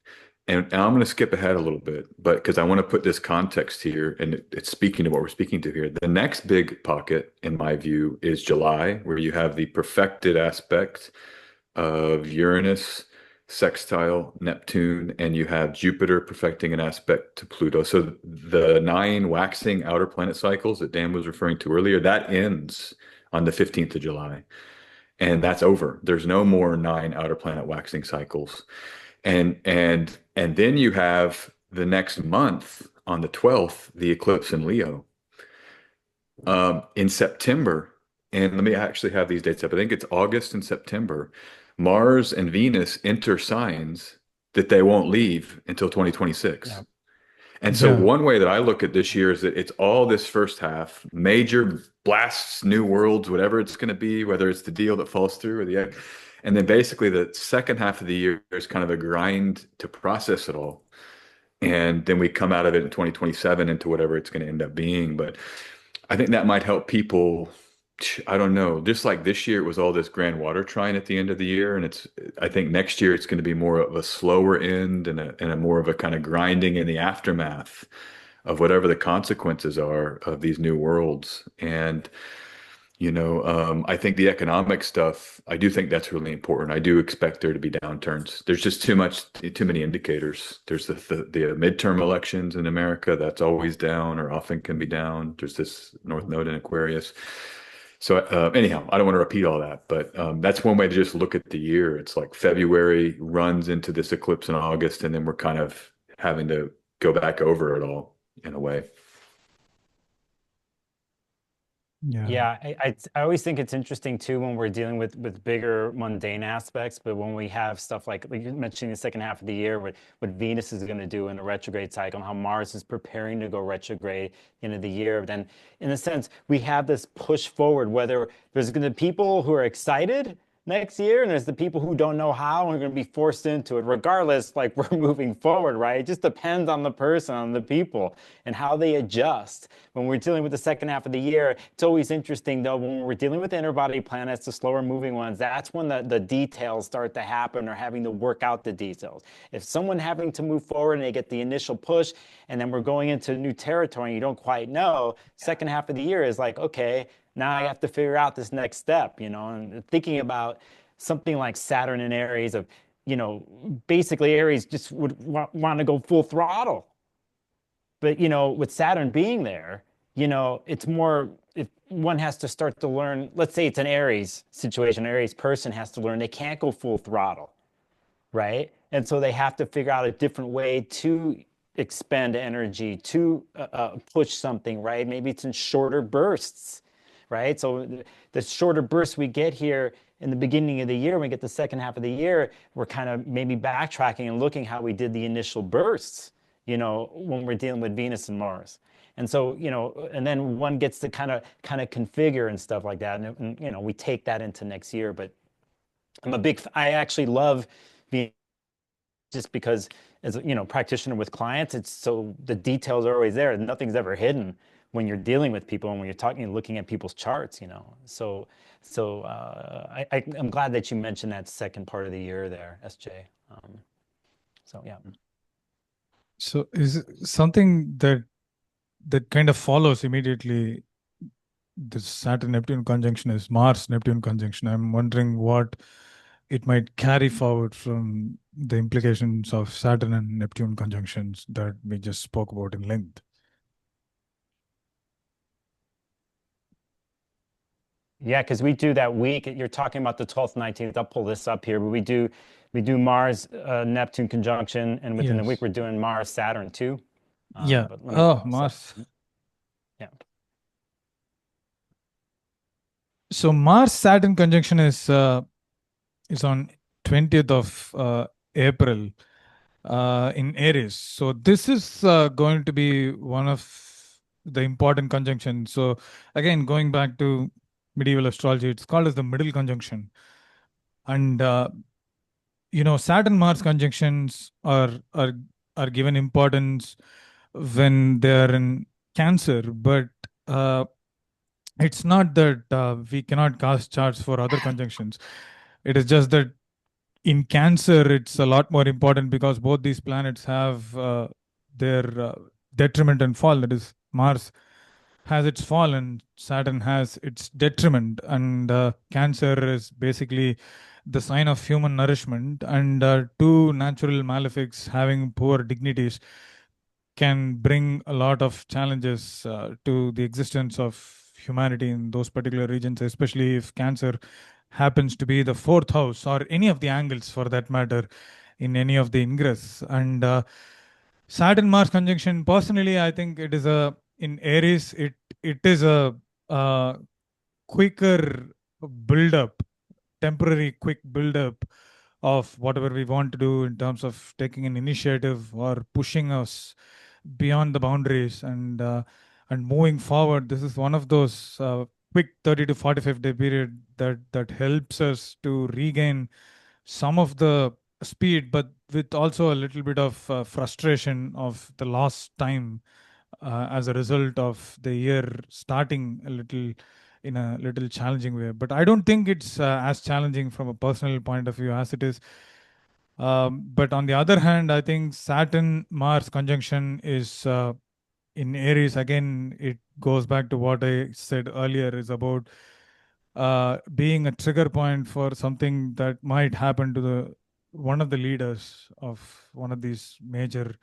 And I'm going to skip ahead a little bit, but because I want to put this context here, and it's speaking to what we're speaking to here. The next big pocket, in my view, is July, where you have the perfected aspect of Uranus, sextile Neptune, and you have Jupiter perfecting an aspect to Pluto. So the 9 waxing outer planet cycles that Dan was referring to earlier, that ends on the 15th of July. And that's over. There's no more 9 outer planet waxing cycles. And then you have the next month on the 12th, the eclipse in Leo. In September, and let me actually have these dates up. I think it's August and September. Mars and Venus enter signs that they won't leave until 2026. Yeah. And so one way that I look at this year is that it's all this first half, major blasts, new worlds, whatever it's going to be, whether it's the deal that falls through or the egg. And then basically the second half of the year is kind of a grind to process it all. And then we come out of it in 2027 into whatever it's going to end up being. But I think that might help people. I don't know. Just like this year, it was all this grand water trine at the end of the year. And I think next year it's going to be more of a slower end and a more of a kind of grinding in the aftermath of whatever the consequences are of these new worlds. And I think the economic stuff, I do think that's really important. I do expect there to be downturns. There's just too many indicators. There's the midterm elections in America, that's always down or often can be down. There's this North Node in Aquarius. So anyhow, I don't want to repeat all that, but that's one way to just look at the year. It's like February runs into this eclipse in August, and then we're kind of having to go back over it all in a way. Yeah, I always think it's interesting too when we're dealing with bigger mundane aspects, but when we have stuff like you mentioned the second half of the year, what Venus is going to do in a retrograde cycle, and how Mars is preparing to go retrograde end of the year, then in a sense we have this push forward. Whether there's going to be people who are excited next year, and there's the people who don't know how and are going to be forced into it. Regardless, like we're moving forward, right? It just depends on the person, on the people, and how they adjust. When we're dealing with the second half of the year, it's always interesting though, when we're dealing with inner body planets, the slower moving ones, that's when the details start to happen, or having to work out the details. If someone having to move forward and they get the initial push, and then we're going into new territory and you don't quite know, second half of the year is like, okay, now I have to figure out this next step, and thinking about something like Saturn and Aries of, basically Aries just would want to go full throttle. But, with Saturn being there, it's more, if one has to start to learn, let's say it's an Aries situation, Aries person has to learn they can't go full throttle, right? And so they have to figure out a different way to expend energy, to push something, right? Maybe it's in shorter bursts. Right? So the shorter bursts we get here in the beginning of the year, when we get the second half of the year, we're kind of maybe backtracking and looking how we did the initial bursts, when we're dealing with Venus and Mars. And so, and then one gets to kind of configure and stuff like that. And we take that into next year. But I actually love being, just because as a practitioner with clients, it's so the details are always there. Nothing's ever hidden when you're dealing with people and when you're talking and looking at people's charts, So I'm glad that you mentioned that second part of the year there, SJ. So yeah. So is something that kind of follows immediately the Saturn-Neptune conjunction is Mars-Neptune conjunction. I'm wondering what it might carry forward from the implications of Saturn and Neptune conjunctions that we just spoke about in length. Yeah, because we do that week. You're talking about the 12th, 19th. I'll pull this up here, but we do Mars Neptune conjunction, and within the week we're doing Mars Saturn too. Yeah. Mars. Yeah. So Mars Saturn conjunction is on 20th of April in Aries. So this is going to be one of the important conjunctions. So again, going back to medieval astrology, it's called as the middle conjunction. And Saturn Mars conjunctions are given importance when they're in Cancer, but it's not that we cannot cast charts for other conjunctions. It is just that in Cancer, it's a lot more important because both these planets have their detriment and fall. That is, Mars has its fall and Saturn has its detriment. And Cancer is basically the sign of human nourishment. And two natural malefics having poor dignities can bring a lot of challenges to the existence of humanity in those particular regions, especially if Cancer happens to be the fourth house or any of the angles for that matter in any of the ingress. And Saturn Mars conjunction, personally, I think it is in Aries, it is a quicker build up, temporary quick build up of whatever we want to do in terms of taking an initiative or pushing us beyond the boundaries and moving forward. This is one of those quick 30 to 45 day period that helps us to regain some of the speed, but with also a little bit of frustration of the lost time as a result of the year starting in a little challenging way. But I don't think it's as challenging from a personal point of view as it is. But on the other hand, I think Saturn Mars conjunction is in Aries. Again, it goes back to what I said earlier, is about being a trigger point for something that might happen to one of the leaders of one of these major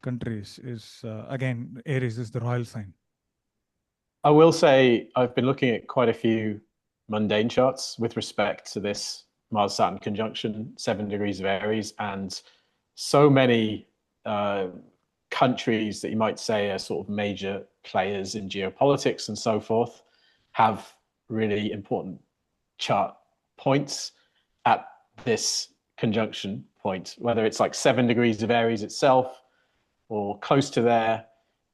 countries is, again, Aries is the royal sign. I will say I've been looking at quite a few mundane charts with respect to this Mars-Saturn conjunction, 7 degrees of Aries, and so many countries that you might say are sort of major players in geopolitics and so forth have really important chart points at this conjunction point, whether it's like 7 degrees of Aries itself or close to there.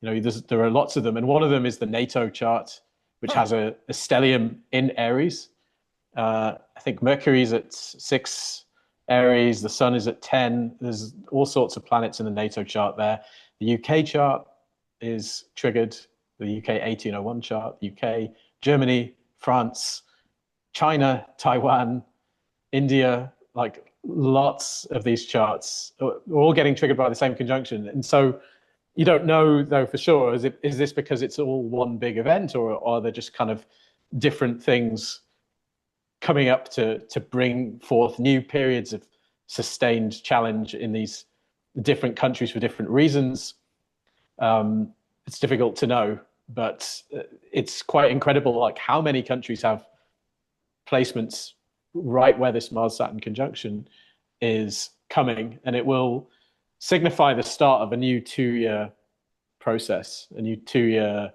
There are lots of them, and one of them is the NATO chart, which has a stellium in Aries. I think Mercury's at 6 Aries, the Sun is at 10. There's all sorts of planets in the NATO chart there. The UK chart is triggered, the UK 1801 chart, UK, Germany, France, China, Taiwan, India, like lots of these charts are all getting triggered by the same conjunction. And so you don't know, though, for sure, is this because it's all one big event, or are there just kind of different things coming up to bring forth new periods of sustained challenge in these different countries for different reasons? It's difficult to know, but it's quite incredible, like how many countries have placements right where this Mars-Saturn conjunction is coming, and it will signify the start of a new 2-year process, a new 2-year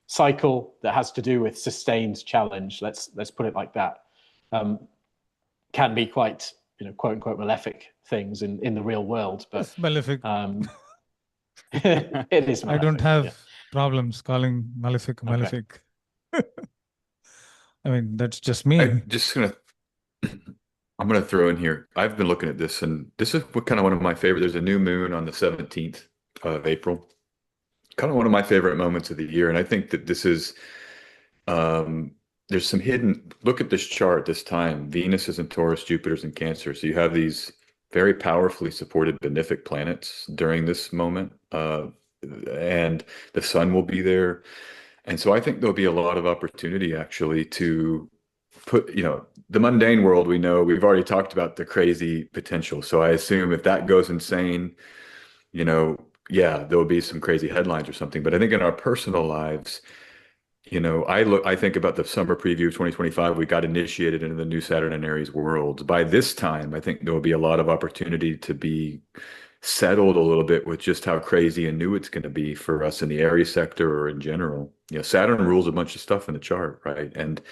cycle that has to do with sustained challenge. Let's put it like that. Can be quite, quote unquote, malefic things in the real world, but it's malefic. It is malefic. I don't have problems calling malefic malefic. Okay. I mean, that's just me. I'm gonna throw in here. I've been looking at this, and this is kind of one of my favorite. There's a new moon on the 17th of April. Kind of one of my favorite moments of the year, and I think that this is. There's some hidden. Look at this chart. This time, Venus is in Taurus, Jupiter's in Cancer. So you have these very powerfully supported benefic planets during this moment, and the sun will be there. And so I think there'll be a lot of opportunity actually to put, the mundane world, we've already talked about the crazy potential. So I assume if that goes insane, there'll be some crazy headlines or something. But I think in our personal lives, I think about the summer preview of 2025, we got initiated into the new Saturn and Aries worlds. By this time, I think there will be a lot of opportunity to be settled a little bit with just how crazy and new it's going to be for us in the Aries sector or in general. Saturn rules a bunch of stuff in the chart, right? And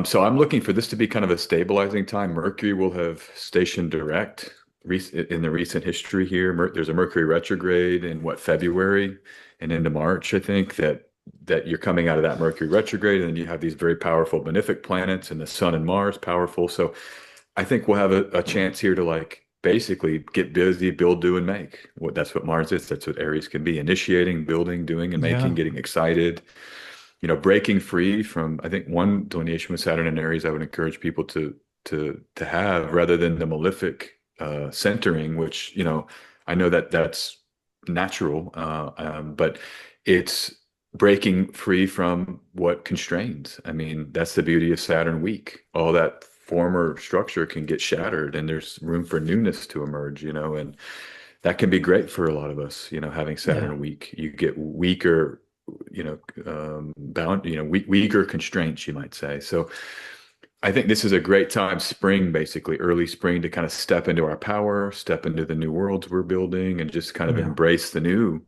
so I'm looking for this to be kind of a stabilizing time. Mercury will have stationed direct in the recent history here. There's a Mercury retrograde in February and into March, I think, that you're coming out of that Mercury retrograde, and then you have these very powerful benefic planets and the Sun and Mars powerful. So I think we'll have a chance here to basically get busy, build, do, and make. That's what Mars is. That's what Aries can be: initiating, building, doing, and making, getting excited. Breaking free from. I think one delineation with Saturn and Aries I would encourage people to have, rather than the malefic centering, which I know that's natural, but it's breaking free from what constrains. I mean, that's the beauty of Saturn weak. All that former structure can get shattered, and there's room for newness to emerge, and that can be great for a lot of us, having Saturn weak. You get weaker, weaker constraints, you might say. So I think this is a great time, spring, basically early spring, to kind of step into our power, step into the new worlds we're building, and just kind of embrace the new.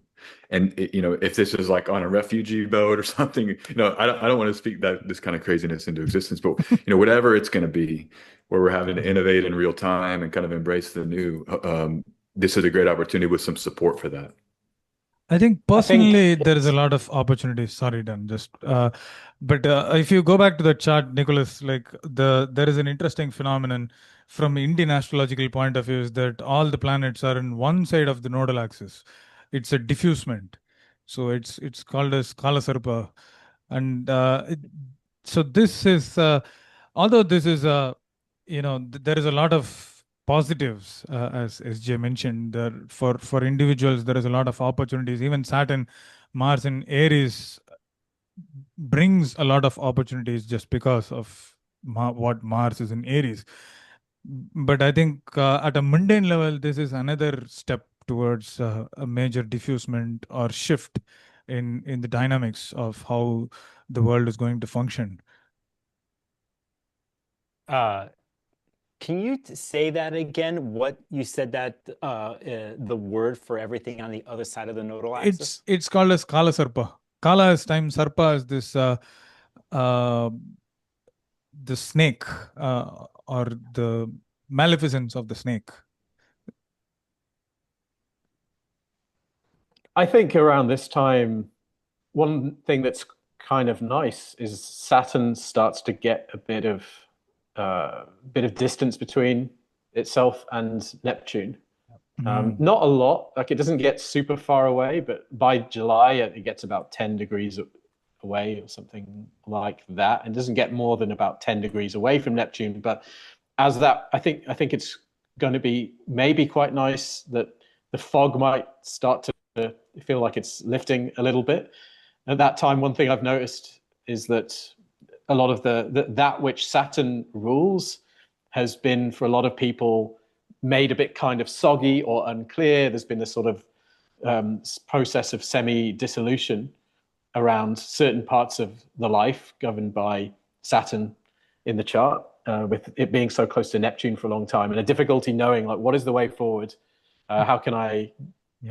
And if this is like on a refugee boat or something, I don't want to speak this kind of craziness into existence, but whatever it's going to be, where we're having to innovate in real time and kind of embrace the new, this is a great opportunity with some support for that. I think personally there is a lot of opportunities. Sorry, Dan. But if you go back to the chart, Nicholas, there is an interesting phenomenon from Indian astrological point of view, is that all the planets are in one side of the nodal axis. It's a diffusement, so it's called as Kala Sarpa, and so this is although this is there is a lot of positives, as Jay mentioned, for individuals there is a lot of opportunities. Even Saturn, Mars, and Aries brings a lot of opportunities just because of what Mars is in Aries. But I think at a mundane level, this is another step towards a major diffusement or shift in the dynamics of how the world is going to function. Can you say that again? What you said that the word for everything on the other side of the nodal axis? It's called as Kala Sarpa. Kala is time, Sarpa is this the snake or the maleficence of the snake. I think around this time, one thing that's kind of nice is Saturn starts to get a bit of distance between itself and Neptune. Not a lot, like it doesn't get super far away, but by July it gets about 10 degrees away or something like that, and doesn't get more than about 10 degrees away from Neptune. But as that, I think it's going to be maybe quite nice that the fog might start to feel like it's lifting a little bit. At that time, one thing I've noticed is that a lot of that which Saturn rules has been, for a lot of people, made a bit kind of soggy or unclear. There's been this sort of process of semi-dissolution around certain parts of the life governed by Saturn in the chart, with it being so close to Neptune for a long time, and a difficulty knowing, like, what is the way forward? How can I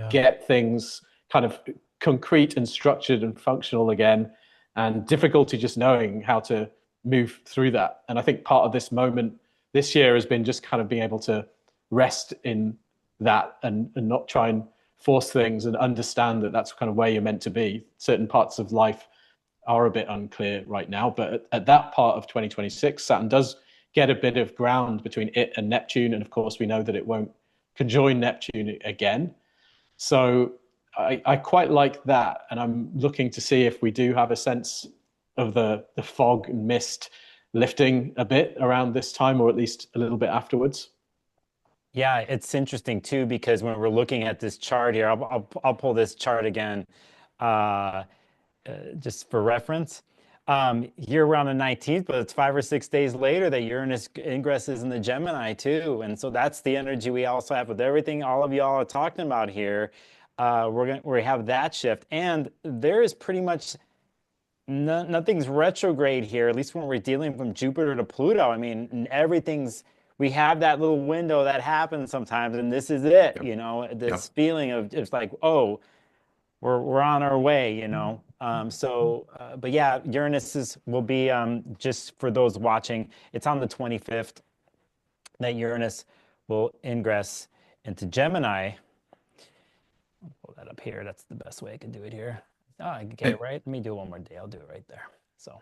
get things kind of concrete and structured and functional again, and difficulty just knowing how to move through that. And I think part of this moment this year has been just kind of being able to rest in that and not try and force things, and understand that that's kind of where you're meant to be. Certain parts of life are a bit unclear right now, but at that part of 2026, Saturn does get a bit of ground between it and Neptune. And of course, we know that it won't conjoin Neptune again. So I quite like that. And I'm looking to see if we do have a sense of the fog and mist lifting a bit around this time, or at least a little bit afterwards. Yeah, it's interesting too, because when we're looking at this chart here, I'll pull this chart again, just for reference. Here around the 19th, but it's 5 or 6 days later that Uranus ingresses in the Gemini too. And so that's the energy we also have with everything all of y'all are talking about here. We have that shift, and there is pretty much nothing's retrograde here, at least when we're dealing from Jupiter to Pluto. I mean, we have that little window that happens sometimes, and this is it. Yep. You know, this Yep. feeling of it's like, oh, we're on our way, you know. But yeah, Uranus will be, just for those watching, it's on the 25th that Uranus will ingress into Gemini. I'll pull that up here. That's the best way I can do it here. Oh, I can get it right. Let me do it one more day. I'll do it right there. So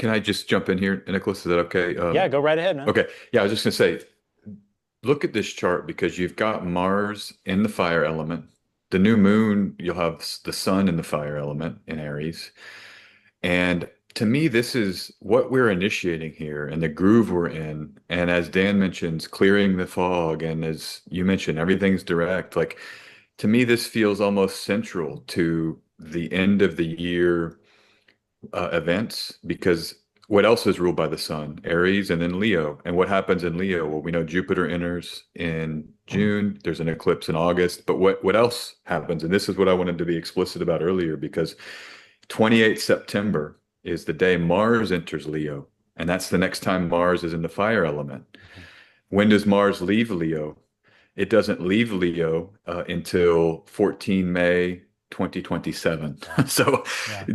Can I just jump in here, Nicholas? Is that okay? yeah, go right ahead, man. Okay. Yeah, I was just going to say, look at this chart, because you've got Mars in the fire element. The new moon, you'll have the sun in the fire element in Aries. And to me, this is what we're initiating here and the groove we're in. And as Dan mentions, clearing the fog. And as you mentioned, everything's direct. Like, to me, this feels almost central to the end of the year events, because what else is ruled by the sun? Aries and then Leo. And what happens in Leo? Well, we know Jupiter enters in June. There's an eclipse in August. But what else happens? And this is what I wanted to be explicit about earlier, because 28th September is the day Mars enters Leo. And that's the next time Mars is in the fire element. When does Mars leave Leo? It doesn't leave Leo until 14 May 2027. So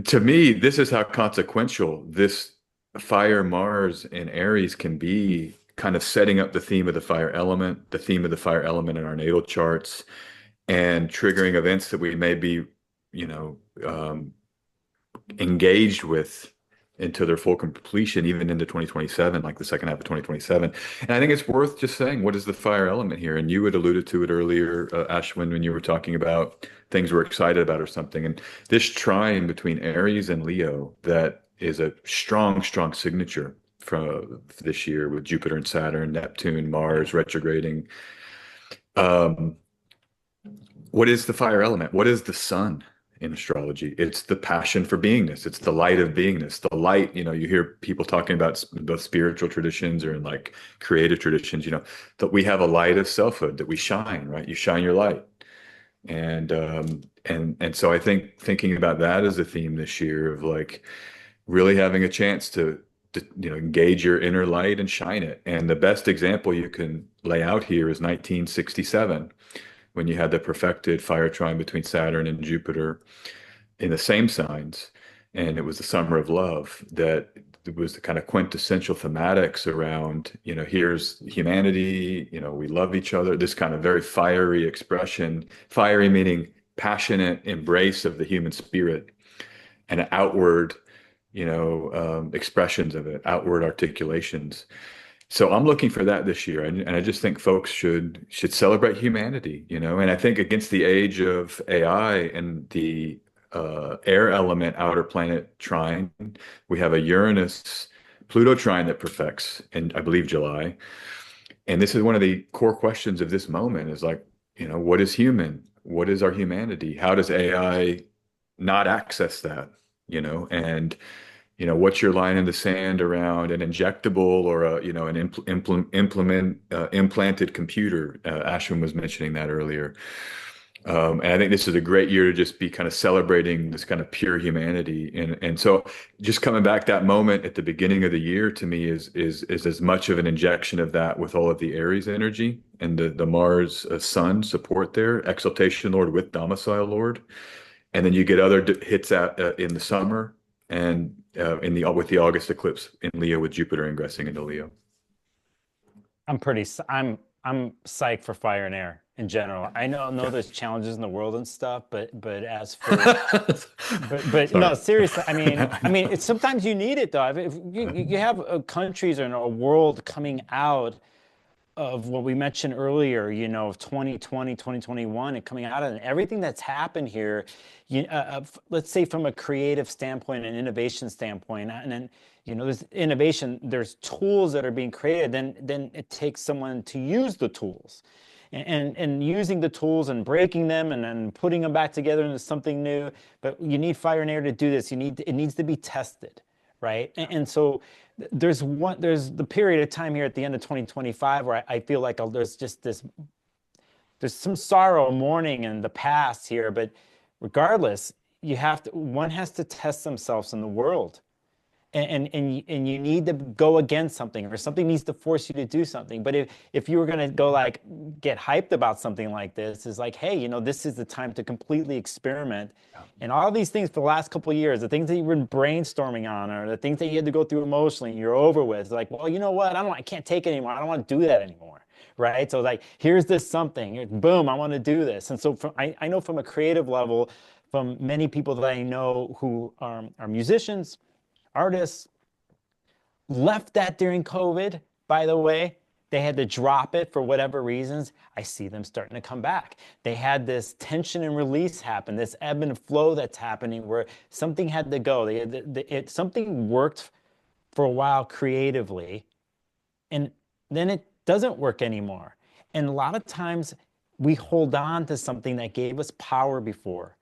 to me, this is how consequential this fire Mars in Aries can be, kind of setting up the theme of the fire element in our natal charts, and triggering events that we may be, engaged with into their full completion, even into 2027, like the second half of 2027. And I think it's worth just saying, what is the fire element here? And you had alluded to it earlier, Aswin, when you were talking about things we're excited about or something. And this trine between Aries and Leo, that is a strong, strong signature for this year, with Jupiter and Saturn, Neptune, Mars retrograding. What is the fire element? What is the sun? in astrology. It's the passion for beingness. It's the light of beingness. The light, you hear people talking about both spiritual traditions or in like creative traditions, that we have a light of selfhood that we shine, right? You shine your light. And so I think thinking about that as a theme this year of like really having a chance to engage your inner light and shine it. And the best example you can lay out here is 1967, when you had the perfected fire trine between Saturn and Jupiter in the same signs. And it was the summer of love that was the kind of quintessential thematics around, here's humanity, we love each other, this kind of very fiery expression, fiery meaning passionate embrace of the human spirit, and outward, expressions of it, outward articulations. So I'm looking for that this year, and I just think folks should celebrate humanity, And I think against the age of AI and the air element outer planet trine, we have a Uranus Pluto trine that perfects in, I believe, July. And this is one of the core questions of this moment: is like, what is human? What is our humanity? How does AI not access that? And what's your line in the sand around an injectable or an implanted computer? Aswin was mentioning that earlier. And I think this is a great year to just be kind of celebrating this kind of pure humanity. And so just coming back, that moment at the beginning of the year to me is as much of an injection of that, with all of the Aries energy and the Mars Sun support there, exaltation Lord with domicile Lord. And then you get other hits in the summer, and with the August eclipse in Leo, with Jupiter ingressing into Leo. I'm psyched for fire and air in general. I know there's challenges in the world and stuff, but as for but no, seriously, I mean, it's sometimes you need it though. If you have countries or a world coming out of what we mentioned earlier, of 2020, 2021, and coming out of it, and everything that's happened here, let's say from a creative standpoint and innovation standpoint, and then, there's innovation, there's tools that are being created, then it takes someone to use the tools. And using the tools and breaking them and then putting them back together into something new. But you need fire and air to do this. It needs to be tested, right? And so there's the period of time here at the end of 2025 where I feel like there's some sorrow, mourning in the past here, but regardless, one has to test themselves in the world. And you need to go against something, or something needs to force you to do something. But if you were going to go like get hyped about something like this, is like, hey, this is the time to completely experiment. And all these things for the last couple of years, the things that you've been brainstorming on, or the things that you had to go through emotionally, and you're over with, it's like, well, you know what? I can't take it anymore. I don't want to do that anymore. Right? So like, here's this something, boom, I want to do this. And so I know from a creative level, from many people that I know who are musicians, artists, left that during COVID, by the way. They had to drop it for whatever reasons. I see them starting to come back. They had this tension and release happen, this ebb and flow that's happening where something had to go. Something worked for a while creatively, and then it doesn't work anymore. And a lot of times we hold on to something that gave us power before.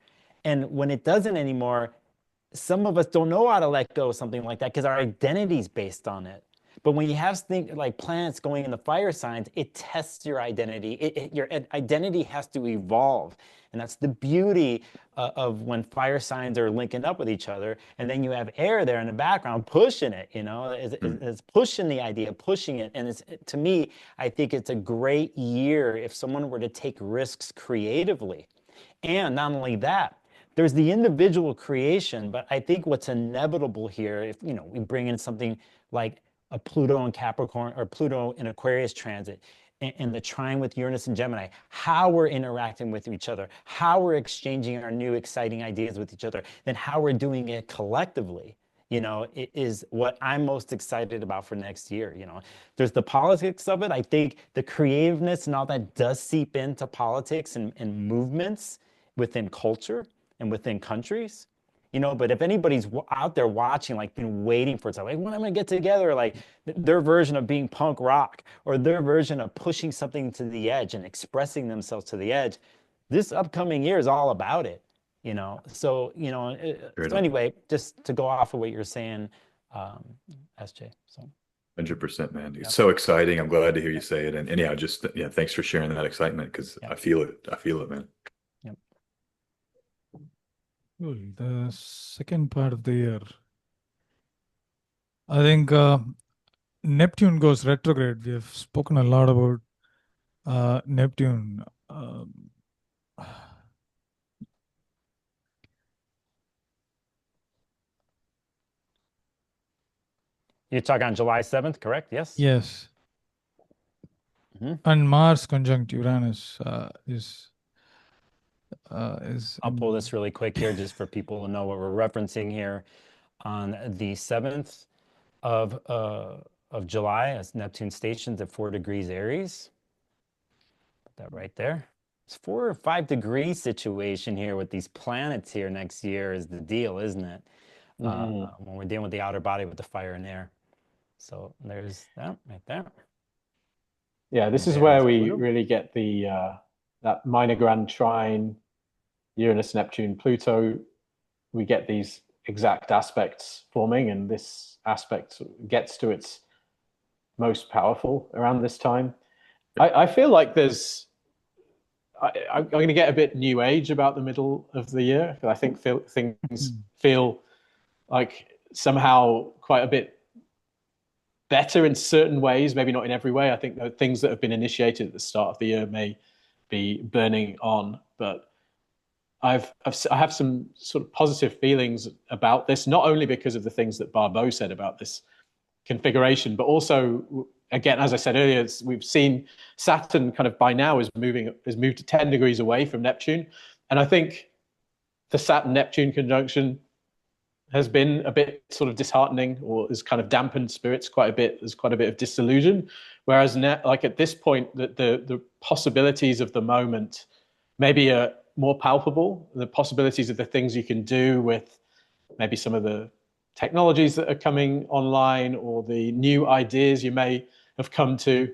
And when it doesn't anymore, some of us don't know how to let go of something like that because our identity is based on it. But when you have things like planets going in the fire signs, it tests your identity. Your identity has to evolve. And that's the beauty of when fire signs are linking up with each other. And then you have air there in the background pushing it, it's pushing the idea, pushing it. And to me, I think it's a great year if someone were to take risks creatively. And not only that, there's the individual creation, but I think what's inevitable here, if we bring in something like a Pluto and Capricorn, or Pluto in Aquarius transit, and the trine with Uranus and Gemini, how we're interacting with each other, how we're exchanging our new exciting ideas with each other, then how we're doing it collectively, it is what I'm most excited about for next year. There's the politics of it. I think the creativeness and all that does seep into politics and movements within culture and within countries, but if anybody's out there watching, like been waiting for it, like, when am I going to get together, like their version of being punk rock, or their version of pushing something to the edge and expressing themselves to the edge, this upcoming year is all about it. So, so anyway, just to go off of what you're saying, SJ. So 100%, man. It's so exciting. I'm glad to hear you say it. And yeah, thanks for sharing that excitement, because I feel it. I feel it, man. Yep. Cool. The second part of the year, I think Neptune goes retrograde. We have spoken a lot about Neptune. You're talking on July 7th, correct? Yes? Yes. And Mars conjunct Uranus is I'll pull this really quick here just for people to know what we're referencing here. On the 7th of July, as Neptune stations at 4 degrees Aries. Put that right there. It's 4 or 5 degree situation here with these planets here next year is the deal, isn't it? When we're dealing with the outer body with the fire and air. So there's that right there. Yeah, this is where we really get the that minor grand trine, Uranus, Neptune, Pluto. We get these exact aspects forming, and this aspect gets to its most powerful around this time. I feel like I'm going to get a bit new age about the middle of the year. I think things feel like somehow quite a bit better in certain ways, maybe not in every way. I think the things that have been initiated at the start of the year may be burning on, but I have some sort of positive feelings about this, not only because of the things that Barbeau said about this configuration, but also, again, as I said earlier, we've seen Saturn kind of by now has moved 10 degrees away from Neptune. And I think the Saturn-Neptune conjunction has been a bit sort of disheartening, or has kind of dampened spirits quite a bit. There's quite a bit of disillusion. Whereas like at this point, the possibilities of the moment maybe are more palpable. The possibilities of the things you can do with maybe some of the technologies that are coming online, or the new ideas you may have come to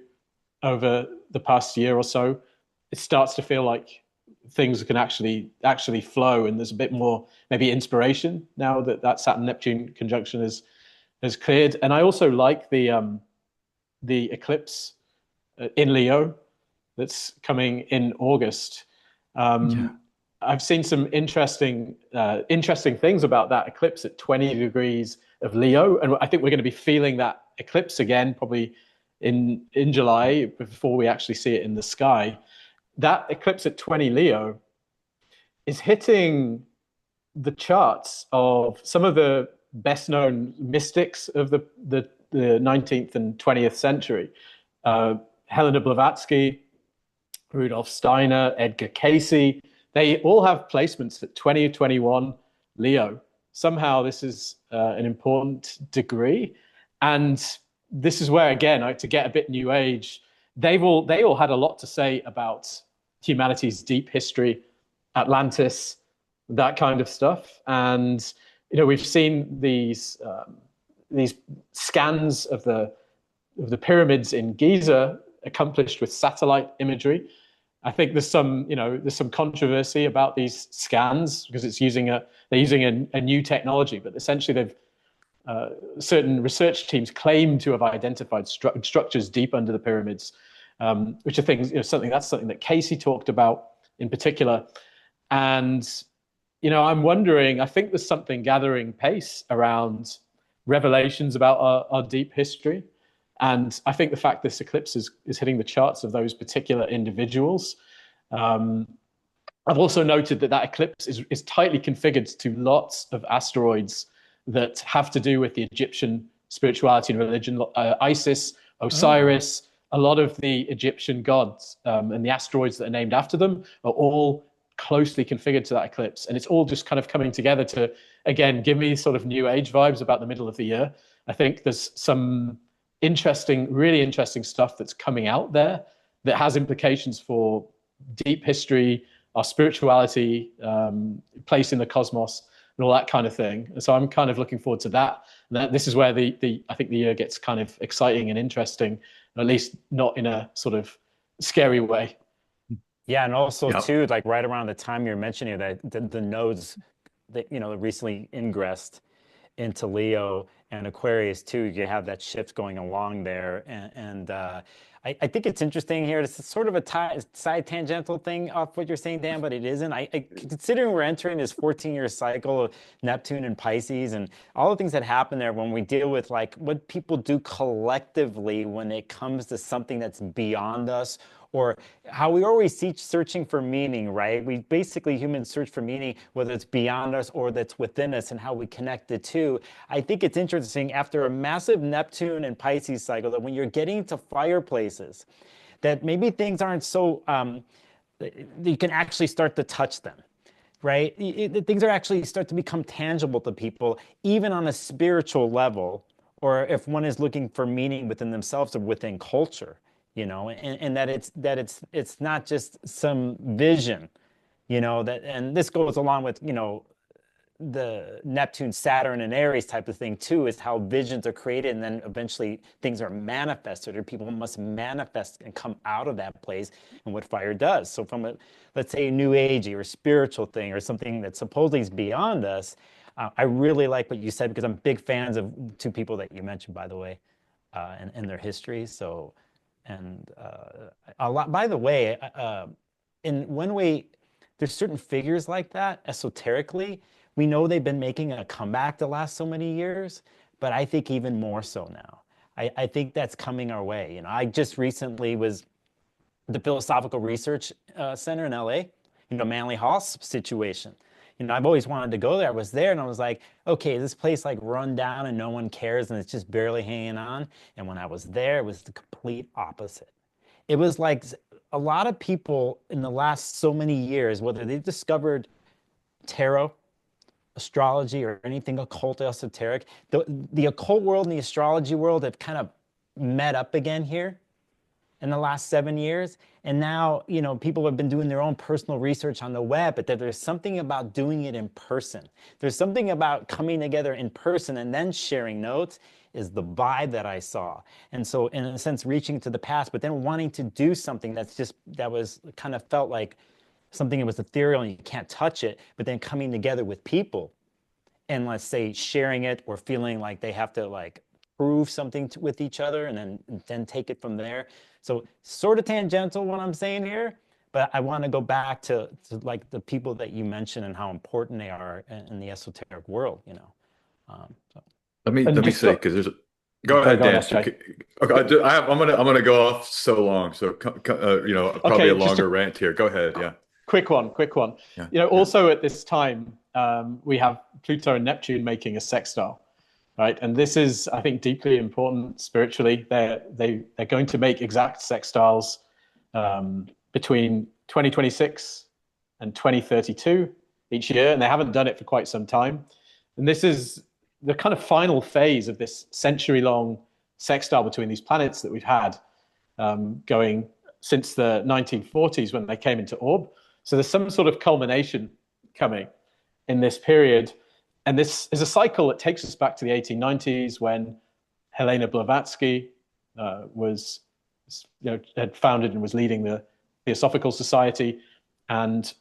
over the past year or so, it starts to feel like things can actually flow, and there's a bit more maybe inspiration now that Saturn-Neptune conjunction has cleared. And I also like the eclipse in Leo that's coming in August. I've seen some interesting things about that eclipse at 20 degrees of Leo, and I think we're going to be feeling that eclipse again probably in July before we actually see it in the sky. That eclipse at 20 Leo is hitting the charts of some of the best known mystics of the 19th and 20th century. Helena Blavatsky, Rudolf Steiner, Edgar Cayce, they all have placements at 20 or 21 Leo. Somehow this is an important degree. And this is where, again, to get a bit new age, they all had a lot to say about humanity's deep history, Atlantis, that kind of stuff. And we've seen these scans of the pyramids in Giza accomplished with satellite imagery. I think there's some controversy about these scans because they're using a new technology, but essentially certain research teams claim to have identified structures deep under the pyramids, which are things, something that Casey talked about in particular. And, I'm wondering, I think there's something gathering pace around revelations about our deep history. And I think the fact this eclipse is hitting the charts of those particular individuals. I've also noted that eclipse is tightly configured to lots of asteroids that have to do with the Egyptian spirituality and religion. Isis, Osiris, a lot of the Egyptian gods and the asteroids that are named after them are all closely configured to that eclipse. And it's all just kind of coming together to, again, give me sort of new age vibes about the middle of the year. I think there's some really interesting stuff that's coming out there that has implications for deep history, our spirituality, place in the cosmos, and all that kind of thing. And so I'm kind of looking forward to that. And this is where I think the year gets kind of exciting and interesting, at least not in a sort of scary way. Yeah, and also Yeah. too, like right around the time you're mentioning that the nodes that recently ingressed into Leo and Aquarius too. You have that shift going along there, and I think it's interesting here. It's sort of a side tangential thing off what you're saying, Dan, but it isn't. Considering we're entering this 14-year cycle of Neptune and Pisces, and all the things that happen there when we deal with like what people do collectively when it comes to something that's beyond us, or how we always searching for meaning, right? We basically humans search for meaning, whether it's beyond us or that's within us, and how we connect the two. I think it's interesting after a massive Neptune and Pisces cycle that when you're getting to fireplaces, that maybe things aren't so you can actually start to touch them, right? Things are actually start to become tangible to people, even on a spiritual level, or if one is looking for meaning within themselves or within culture, and that it's not just some vision, that, and this goes along with, the Neptune, Saturn, and Aries type of thing too, is how visions are created and then eventually things are manifested, or people must manifest and come out of that place, and what fire does. So from a, let's say, a new agey or spiritual thing or something that supposedly is beyond us, I really like what you said, because I'm big fans of two people that you mentioned, by the way, and their history. So, and a lot, by the way, in one way, there's certain figures like that esoterically. We know they've been making a comeback the last so many years, but I think even more so now. I think that's coming our way. I just recently was at the Philosophical Research Center in LA, Manly Hall situation. I've always wanted to go there. I was there and I was like, okay, this place like run down and no one cares and it's just barely hanging on. And when I was there, it was the complete opposite. It was like a lot of people in the last so many years, whether they've discovered tarot, astrology, or anything occult, esoteric, the occult world and the astrology world have kind of met up again here in the last 7 years. And now, people have been doing their own personal research on the web, but there's something about doing it in person. There's something about coming together in person and then sharing notes is the vibe that I saw. And so in a sense, reaching to the past, but then wanting to do something that was kind of felt like something that was ethereal and you can't touch it, but then coming together with people and, let's say, sharing it or feeling like they have to like prove something with each other and then take it from there. So sort of tangential what I'm saying here, but I want to go back to like the people that you mentioned and how important they are in the esoteric world, so. Let me say, because there's go ahead, Dan. Okay, I'm gonna go off so long, so probably Okay, a longer rant here. Go ahead, yeah. Quick one. Yeah. Also at this time, we have Pluto and Neptune making a sextile, right? And this is, I think, deeply important spiritually. They're going to make exact sextiles between 2026 and 2032 each year, and they haven't done it for quite some time. And this is the kind of final phase of this century-long sextile between these planets that we've had going since the 1940s when they came into orb. So there's some sort of culmination coming in this period. And this is a cycle that takes us back to the 1890s when Helena Blavatsky had founded and was leading the Theosophical Society. And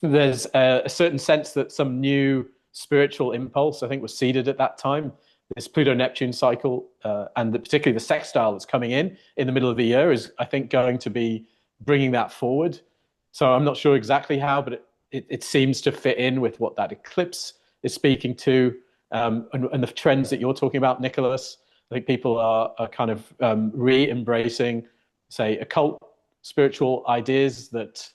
there's a certain sense that some new spiritual impulse, I think, was seeded at that time. This Pluto-Neptune cycle, and particularly the sextile that's coming in the middle of the year is, I think, going to be bringing that forward. So I'm not sure exactly how, but it seems to fit in with what that eclipse is speaking to, and the trends that you're talking about, Nicholas. I think people are kind of re-embracing, say, occult spiritual ideas that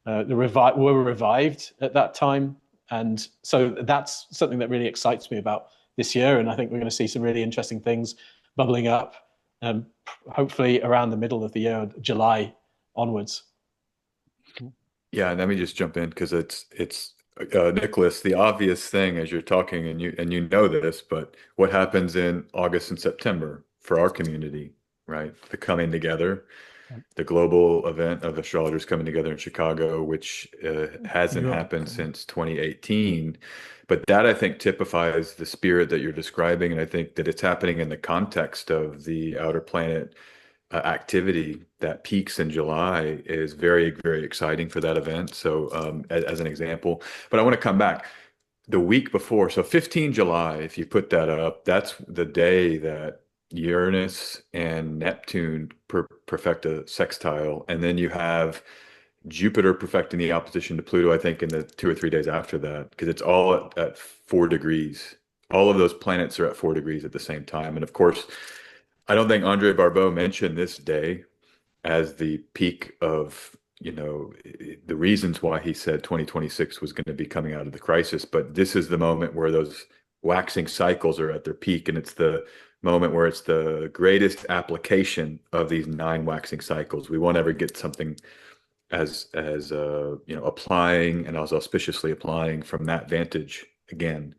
were revived at that time. And so that's something that really excites me about this year. And I think we're going to see some really interesting things bubbling up, hopefully around the middle of the year, July onwards. Yeah, let me just jump in because it's Nicholas, the obvious thing as you're talking, and you know this, but what happens in August and September for our community, right? The coming together, the global event of astrologers coming together in Chicago, which hasn't happened since 2018. But that, I think, typifies the spirit that you're describing. And I think that it's happening in the context of the outer planet activity that peaks in July is very, very exciting for that event. So as an example, but I want to come back the week before. So 15 July, if you put that up, that's the day that Uranus and Neptune perfect a sextile. And then you have Jupiter perfecting the opposition to Pluto, I think, in the 2 or 3 days after that, because it's all at 4 degrees. All of those planets are at 4 degrees at the same time. And of course, I don't think Andre Barbeau mentioned this day as the peak of, the reasons why he said 2026 was going to be coming out of the crisis. But this is the moment where those waxing cycles are at their peak, and it's the moment where it's the greatest application of these 9 waxing cycles. We won't ever get something as applying and as auspiciously applying from that vantage again.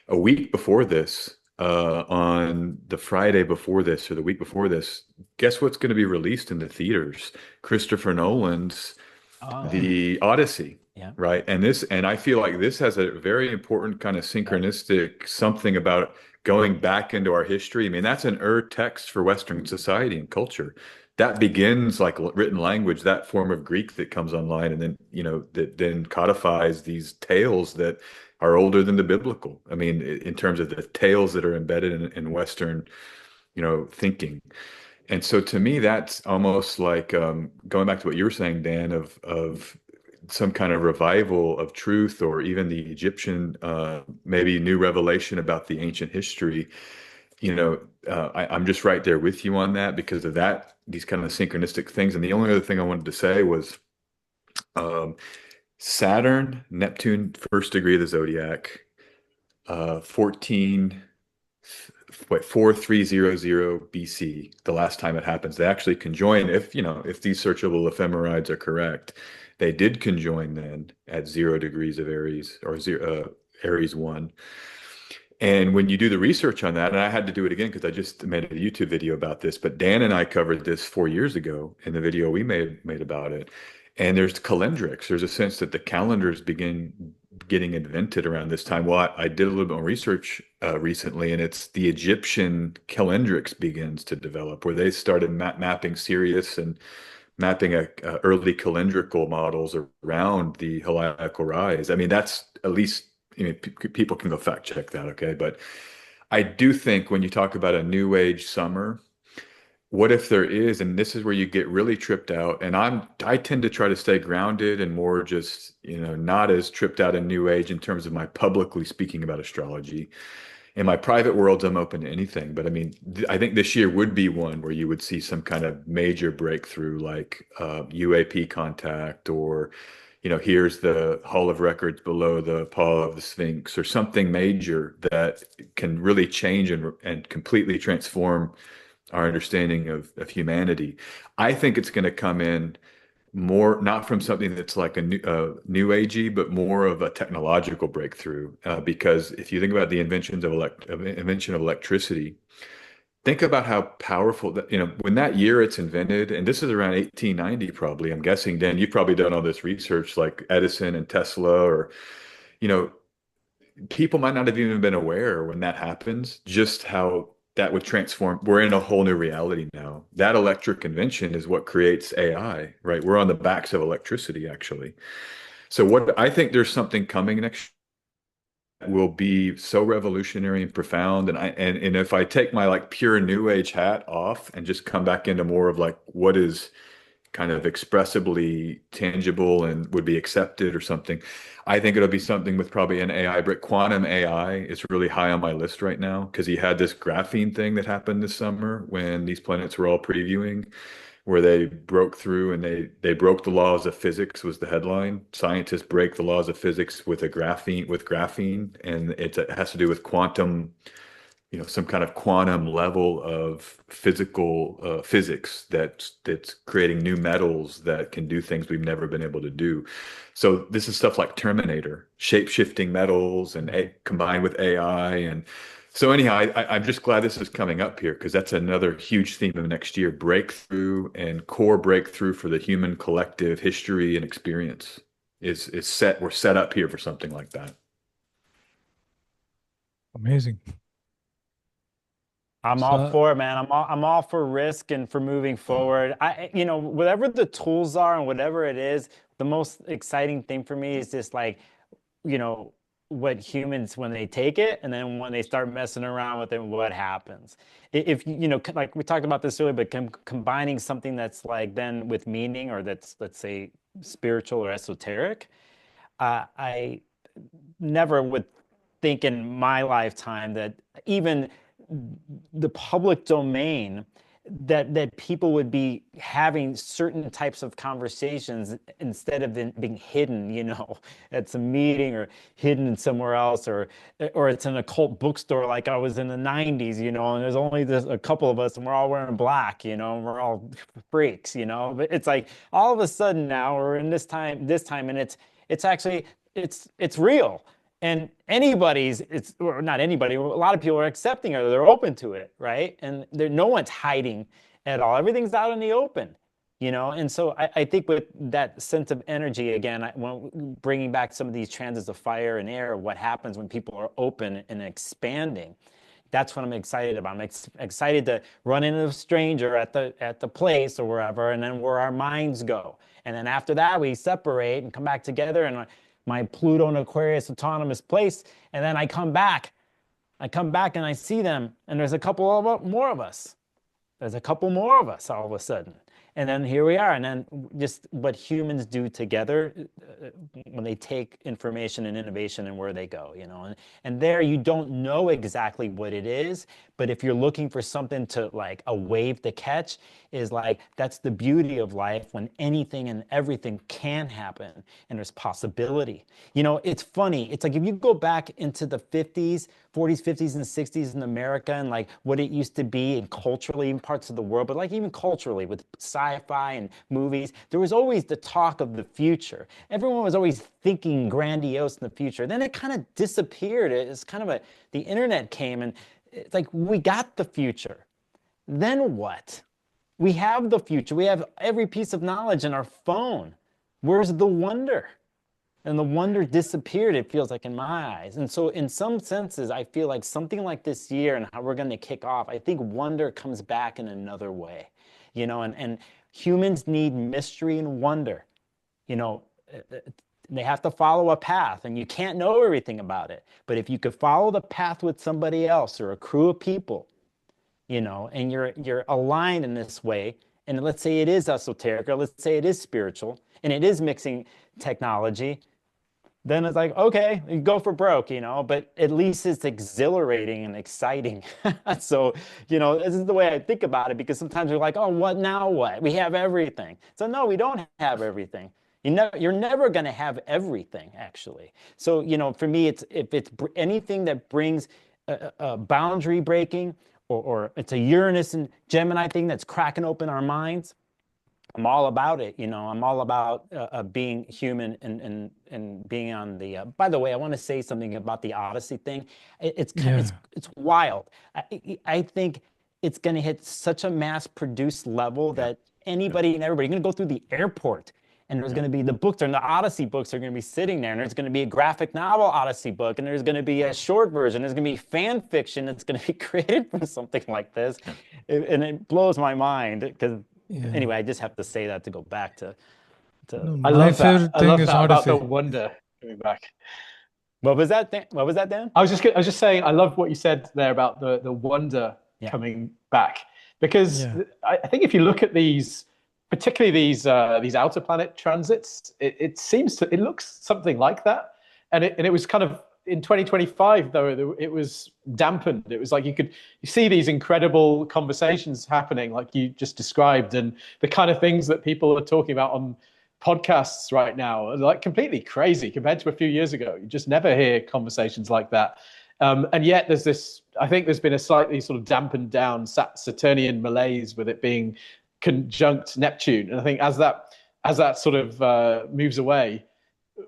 A week before this, on the Friday before this or the week before this, guess what's going to be released in the theaters? Christopher Nolan's The Odyssey. Yeah. Right. And I feel like this has a very important kind of synchronistic something about going back into our history. I mean, that's an text for Western society and culture. That begins like written language, that form of Greek that comes online, and then, that then codifies these tales that are older than the biblical. I mean, in terms of the tales that are embedded in Western, thinking. And so to me, that's almost like going back to what you were saying, Dan, of some kind of revival of truth, or even the Egyptian, maybe new revelation about the ancient history. I'm just right there with you on that because of that, these kind of synchronistic things. And the only other thing I wanted to say was Saturn, Neptune, first degree of the zodiac, 4300 BC, the last time it happens. They actually conjoin, if these searchable ephemerides are correct. They did conjoin then at 0 degrees of Aries, or Aries 1. And when you do the research on that, and I had to do it again because I just made a YouTube video about this, but Dan and I covered this 4 years ago in the video we made about it. And there's calendrics. There's a sense that the calendars begin getting invented around this time. Well, I did a little bit more research recently, and it's the Egyptian calendrics begins to develop, where they started mapping Sirius and mapping early calendrical models around the heliacal rise. I mean, that's at least, people can go fact check that, okay? But I do think when you talk about a new age summer, what if there is, and this is where you get really tripped out, and I tend to try to stay grounded and more just, not as tripped out in new age in terms of my publicly speaking about astrology. In my private worlds, I'm open to anything. But I mean, I think this year would be one where you would see some kind of major breakthrough, like UAP contact, or, here's the Hall of Records below the paw of the Sphinx, or something major that can really change and completely transform our understanding of humanity. I think it's going to come in more, not from something that's like a new agey, but more of a technological breakthrough. Because if you think about the invention of electricity, think about how powerful that, when that year it's invented, and this is around 1890, probably, I'm guessing, Dan, you've probably done all this research like Edison and Tesla, or, people might not have even been aware when that happens, just how that would transform. We're in a whole new reality now. That electric invention is what creates AI, right? We're on the backs of electricity, actually. So what I think there's something coming next that will be so revolutionary and profound. And if I take my like pure new age hat off and just come back into more of like what is kind of expressibly tangible and would be accepted or something, I think it'll be something with probably an AI, but quantum AI is really high on my list right now because you had this graphene thing that happened this summer when these planets were all previewing, where they broke through and they broke the laws of physics was the headline. Scientists break the laws of physics with graphene, and it has to do with quantum, some kind of quantum level of physical physics that's creating new metals that can do things we've never been able to do. So this is stuff like Terminator, shape-shifting metals, and combined with AI. And so anyhow, I'm just glad this is coming up here because that's another huge theme of next year: breakthrough and core breakthrough for the human collective history and experience is set. We're set up here for something like that. Amazing. I'm all So for it, man. I'm all for risk and for moving forward. Whatever the tools are and whatever it is, the most exciting thing for me is just like, you know, what humans when they take it and then when they start messing around with it, what happens. If like we talked about this earlier, but combining something that's like then with meaning or that's, let's say, spiritual or esoteric, I never would think in my lifetime that even the public domain that people would be having certain types of conversations instead of them being hidden, at some meeting or hidden somewhere else, or it's an occult bookstore like I was in the 90s, and there's only a couple of us and we're all wearing black, and we're all freaks, but it's like all of a sudden now we're in this time and it's actually it's real. And or not anybody, a lot of people are accepting it, or they're open to it, right? And no one's hiding at all. Everything's out in the open, And so I think with that sense of energy, again, bringing back some of these transits of fire and air, what happens when people are open and expanding, that's what I'm excited about. I'm excited to run into a stranger at the place or wherever, and then where our minds go. And then after that, we separate and come back together, and my Pluto and Aquarius autonomous place, and then I come back and I see them, and there's a couple more of us. There's a couple more of us all of a sudden. And then here we are. And then just what humans do together when they take information and innovation and where they go, and there you don't know exactly what it is, but if you're looking for something to like a wave to catch, is like, that's the beauty of life, when anything and everything can happen and there's possibility. It's funny. It's like if you go back into the 40s, 50s, and 60s in America, and like what it used to be, and culturally in parts of the world, but like even culturally with sci-fi and movies, there was always the talk of the future. Everyone was always thinking grandiose in the future. Then it kind of disappeared. It's kind of the internet came, and it's like, we got the future. Then what? We have the future. We have every piece of knowledge in our phone. Where's the wonder? And the wonder disappeared, it feels like, in my eyes. And so in some senses, I feel like something like this year and how we're going to kick off, I think wonder comes back in another way, and humans need mystery and wonder. They have to follow a path, and you can't know everything about it. But if you could follow the path with somebody else or a crew of people, and you're aligned in this way, and let's say it is esoteric, or let's say it is spiritual, and it is mixing technology, then it's like, okay, you go for broke, but at least it's exhilarating and exciting. So, this is the way I think about it, because sometimes we're like, oh, what now what? We have everything. So no, we don't have everything. You're never going to have everything, actually. So, for me, if it's anything that brings a boundary breaking, or it's a Uranus and Gemini thing that's cracking open our minds, I'm all about it. I'm all about being human and being on the. By the way, I want to say something about the Odyssey thing. It's wild. I think it's going to hit such a mass-produced level that anybody and everybody, you're going to go through the airport, and there's going to be the books, and the Odyssey books are going to be sitting there, and there's going to be a graphic novel Odyssey book, and there's going to be a short version, there's going to be fan fiction that's going to be created from something like this. And it blows my mind, because anyway, I just have to say that to go back to I love that. I love that about the wonder coming back. What was that, Dan? I was just saying, I love what you said there about the wonder coming back, because I think if you look at these, particularly these outer planet transits, it looks something like that, and it was kind of in 2025 though, it was dampened. It was like you see these incredible conversations happening, like you just described, and the kind of things that people are talking about on podcasts right now are like completely crazy compared to a few years ago. You just never hear conversations like that. And yet there's this, I think there's been a slightly sort of dampened down Saturnian malaise with it being conjunct Neptune. And I think as that sort of moves away,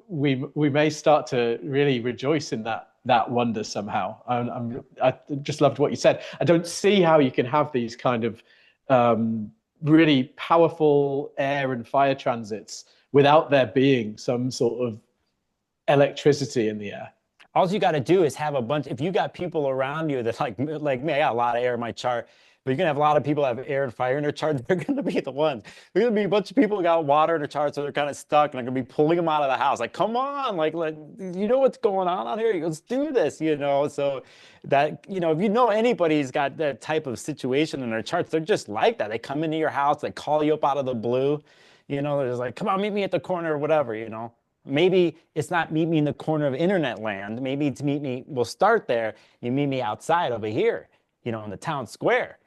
we may start to really rejoice in that wonder somehow. I just loved what you said. I don't see how you can have these kind of really powerful air and fire transits without there being some sort of electricity in the air. all you got to do is have a bunch. If you got people around you that like me, I got a lot of air in my chart, but you're gonna have a lot of people that have air and fire in their chart. They're gonna be the ones. There's gonna be a bunch of people who got water in their chart, so they're kind of stuck, and they're gonna be pulling them out of the house. Like, come on, like you know what's going on out here? Let's do this, you know. So that, you know, if you know anybody's got that type of situation in their charts, they're just like that. They come into your house, they call you up out of the blue, you know. They're just like, come on, meet me at the corner or whatever, you know. Maybe it's not meet me in the corner of internet land. Maybe it's meet me, we'll start there. You meet me outside over here, you know, in the town square,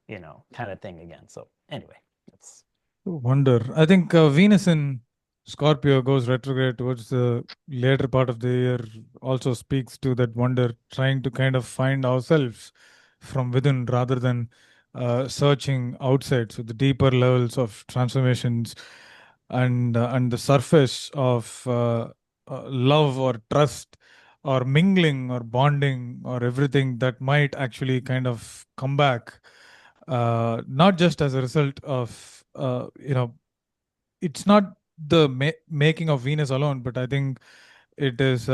you know, kind of thing again. So anyway, that's Wonder. I think Venus in Scorpio goes retrograde towards the later part of the year, also speaks to that wonder, trying to kind of find ourselves from within rather than searching outside. So the deeper levels of transformations and the surface of love or trust or mingling or bonding or everything that might actually kind of come back, not just as a result of it's not the making of Venus alone, but I think it is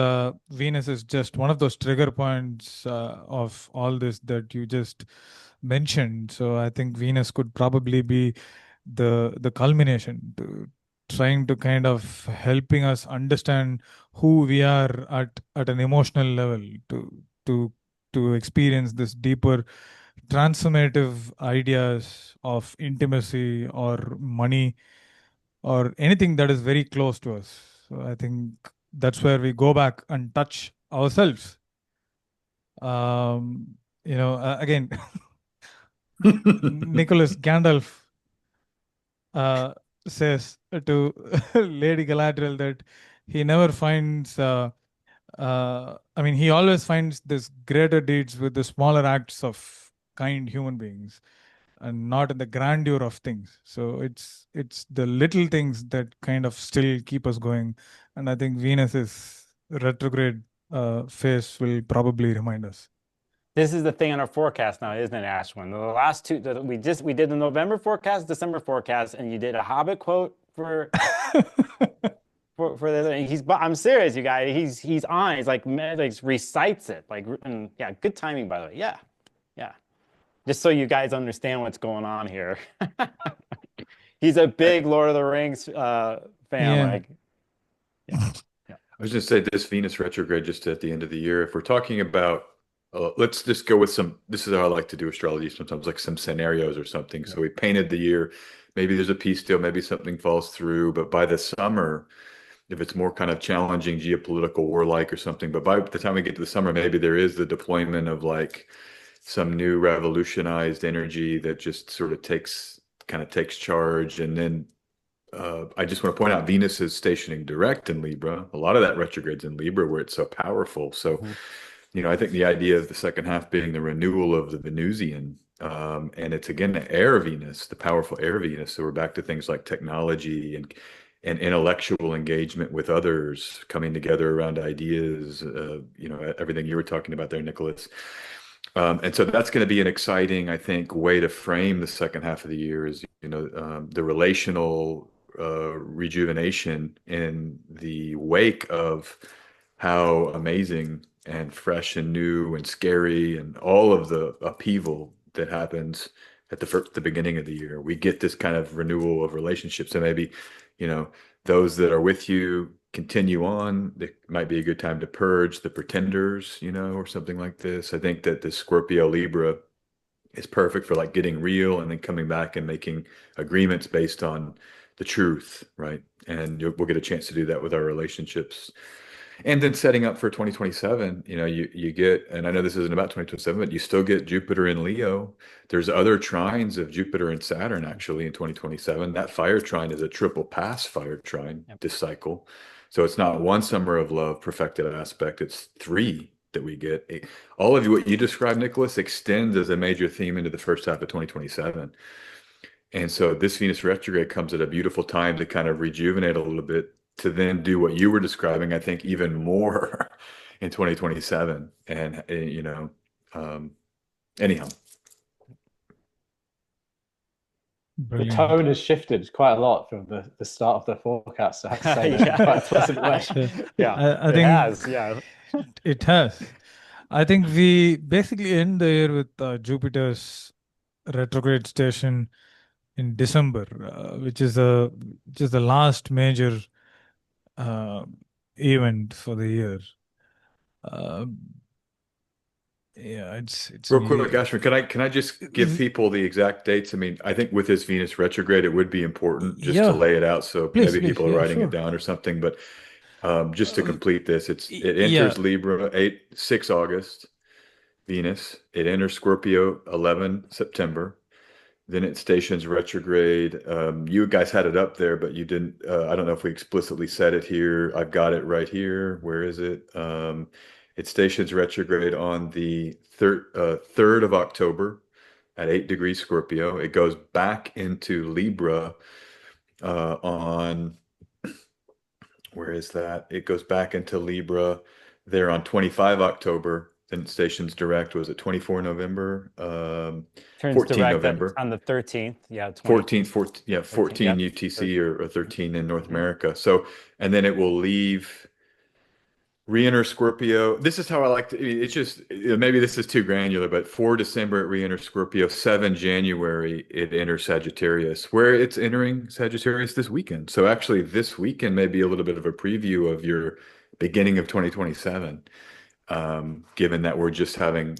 Venus is just one of those trigger points of all this that you just mentioned. So I think Venus could probably be the culmination to trying to kind of helping us understand who we are at an emotional level, to experience this deeper transformative ideas of intimacy or money or anything that is very close to us. So I think that's where we go back and touch ourselves. Again, Nicholas Gandalf says to Lady Galadriel that he never finds, he always finds this greater deeds with the smaller acts of kind human beings and not in the grandeur of things. So it's the little things that kind of still keep us going. And I think Venus's retrograde phase will probably remind us. this is the thing on our forecast now, isn't it, Ashwin? The last two that we did the November forecast, December forecast, and you did a Hobbit quote for for the. I'm serious, you guys. He's on. He's like recites it like, and yeah, good timing by the way. Yeah, yeah. Just so you guys understand what's going on here. He's a big Lord of the Rings fan. Yeah. Like, yeah. I was just say this Venus retrograde just at the end of the year. If we're talking about, let's just go with some. This is how I like to do astrology sometimes, like some scenarios or something. So we painted the year. Maybe there's a peace deal. Maybe something falls through. But by the summer, if it's more kind of challenging, geopolitical, warlike or something. But by the time we get to the summer, maybe there is the deployment of like some new revolutionized energy that just sort of takes charge. And then I just want to point out Venus is stationing direct in Libra. A lot of that retrograde's in Libra where it's so powerful. So, I think the idea of the second half being the renewal of the Venusian, and it's again the air Venus, the powerful air Venus. So we're back to things like technology and intellectual engagement with others, coming together around ideas, everything you were talking about there, Nicholas. And so that's going to be an exciting, I think, way to frame the second half of the year is, the relational rejuvenation in the wake of how amazing and fresh and new and scary and all of the upheaval that happens at the beginning of the year. We get this kind of renewal of relationships. And maybe, those that are with you continue on. It might be a good time to purge the pretenders, or something like this. I think that the Scorpio Libra is perfect for like getting real and then coming back and making agreements based on the truth, right? And we'll get a chance to do that with our relationships. And then setting up for 2027, you get, and I know this isn't about 2027, but you still get Jupiter in Leo. There's other trines of Jupiter and Saturn actually in 2027. That fire trine is a triple pass fire trine this cycle. So it's not one summer of love perfected aspect, it's three that we get. All of you, what you described, Nicholas, extends as a major theme into the first half of 2027. And so this Venus retrograde comes at a beautiful time to kind of rejuvenate a little bit, to then do what you were describing, I think, even more in 2027. And, anyhow. Brilliant. The tone has shifted quite a lot from the start of the forecast. I have to say, Yeah. quite a pleasant way. Yeah, I think it has. Yeah. It has. I think we basically end the year with Jupiter's retrograde station in December, which is the last major uh, event for the year. Uh, yeah, it's Real quick, Ashwin, can I just give v- people the exact dates? I mean, I think with this Venus retrograde, it would be important just to yeah. lay it out so Please, maybe please. people are Yeah, writing it sure. down or something. But just to complete this, it Yeah. enters Libra 6 August, Venus. It enters Scorpio 11 September. Then it stations retrograde. You guys had it up there, but you didn't. I don't know if we explicitly said it here. I've got it right here. Where is it? It stations retrograde on the 3rd of October at 8 degrees Scorpio. It goes back into Libra on, where is that? It goes back into Libra there on 25 October. Then it stations direct. Was it 24 November? Turns 14 direct November. on the 13th. Yeah, 14, yeah, 14 yep. UTC or 13 in North Mhm. America. So, and then it will leave, re-enter Scorpio. This is how I like to, it's just, maybe this is too granular, but 4 December it re-enters Scorpio, 7 January it enters Sagittarius, where it's entering Sagittarius this weekend. So actually this weekend may be a little bit of a preview of your beginning of 2027, given that we're just having,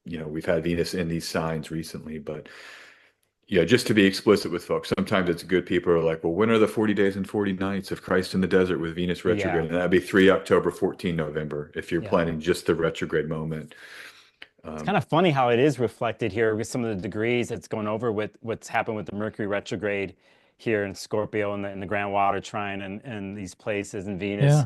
we've had Venus in these signs recently, but yeah, just to be explicit with folks, sometimes it's good. People are like, well, when are the 40 days and 40 nights of Christ in the desert with Venus retrograde? Yeah. And that'd be 3 October, 14 November, if you're Yeah. planning just the retrograde moment. It's kind of funny how it is reflected here with some of the degrees that's going over with what's happened with the Mercury retrograde here in Scorpio and the Grand Water Trine and these places, and Venus,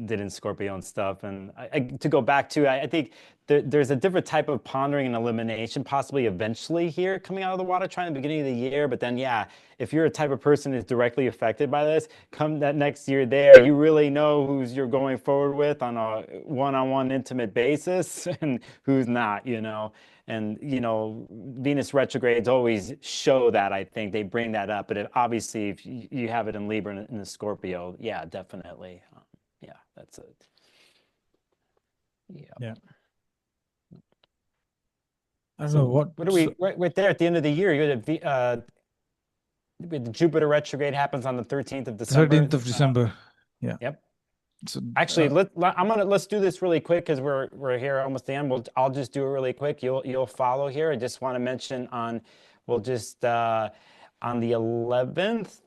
did in Scorpio and stuff. And to go back to, I think there's a different type of pondering and elimination possibly eventually here coming out of the Water Trine at the beginning of the year. But then, yeah, if you're a type of person who's directly affected by this, come that next year there, you really know who's you're going forward with on a one-on-one intimate basis and who's not, And, Venus retrogrades always show that, I think. They bring that up. But obviously, if you have it in Libra and in the Scorpio, yeah, definitely. Yeah, that's it. Yeah. I don't know what are we right there at the end of the year? You had the Jupiter retrograde happens on the 13th of December. 13th of December. Yeah. Yep. So Actually, let's do this really quick because we're here almost the end. I'll just do it really quick. You'll follow here. I just want to mention on the 11th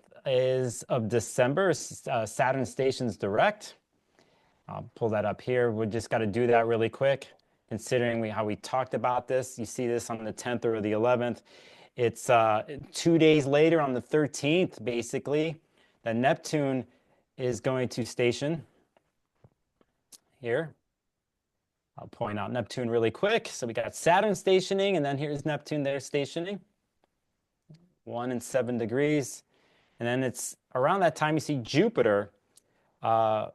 of December, Saturn stations direct. I'll pull that up here. We just got to do that really quick, considering how we talked about this. You see this on the 10th or the 11th. It's 2 days later on the 13th, basically, that Neptune is going to station here. I'll point out Neptune really quick. So we got Saturn stationing, and then here's Neptune there stationing. 1 and 7 degrees. And then it's around that time you see Jupiter. Find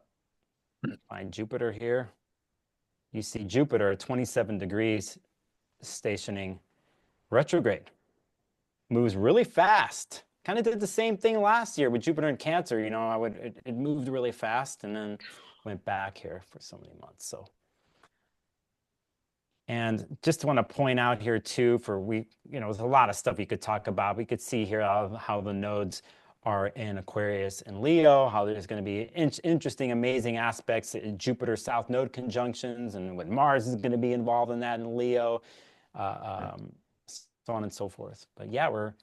Jupiter here. You see Jupiter at 27 degrees stationing retrograde. Moves really fast. Kind of did the same thing last year with Jupiter in Cancer. It moved really fast and then went back here for so many months. So, and just want to point out here too, there's a lot of stuff you could talk about. We could see here how the nodes are in Aquarius and Leo, how there's going to be interesting, amazing aspects in Jupiter South Node conjunctions, and when Mars is going to be involved in that in Leo, so on and so forth. But yeah, we're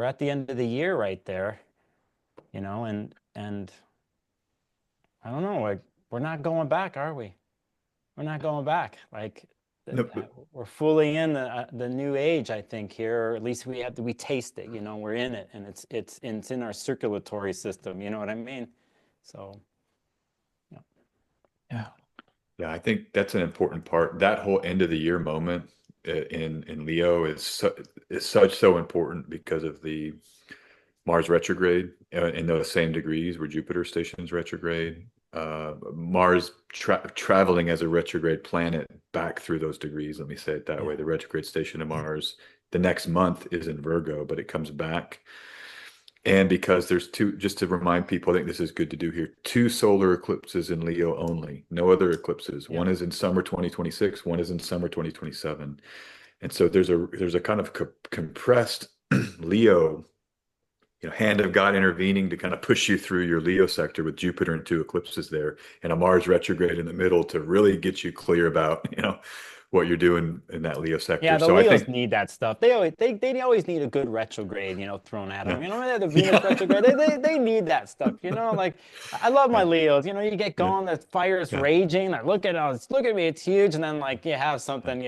at the end of the year right there, and I don't know, we're not going back, are we? We're not going back. We're fully in the new age, I think, here, or at least we taste it, we're in it, and it's in our circulatory system, you know what I mean? So, yeah. Yeah, I think that's an important part. That whole end of the year moment in Leo is so important because of the Mars retrograde in those same degrees where Jupiter stations retrograde. Mars traveling as a retrograde planet back through those degrees. Let me say it that way. The retrograde station of Mars the next month is in Virgo, but it comes back And because there's two, just to remind people, I think this is good to do here, two solar eclipses in Leo only, no other eclipses. One is in summer 2026, one is in summer 2027. And so there's a kind of compressed Leo, hand of God intervening to kind of push you through your Leo sector with Jupiter and two eclipses there, and a Mars retrograde in the middle to really get you clear about, what you're doing in that Leo sector. Yeah, the So I Leos think need that stuff. They always need a good retrograde, thrown at them. The Venus retrograde. They need that stuff. Like I love my Leos. You get going, the fire's raging. Like look at me, it's huge, and then like you have something,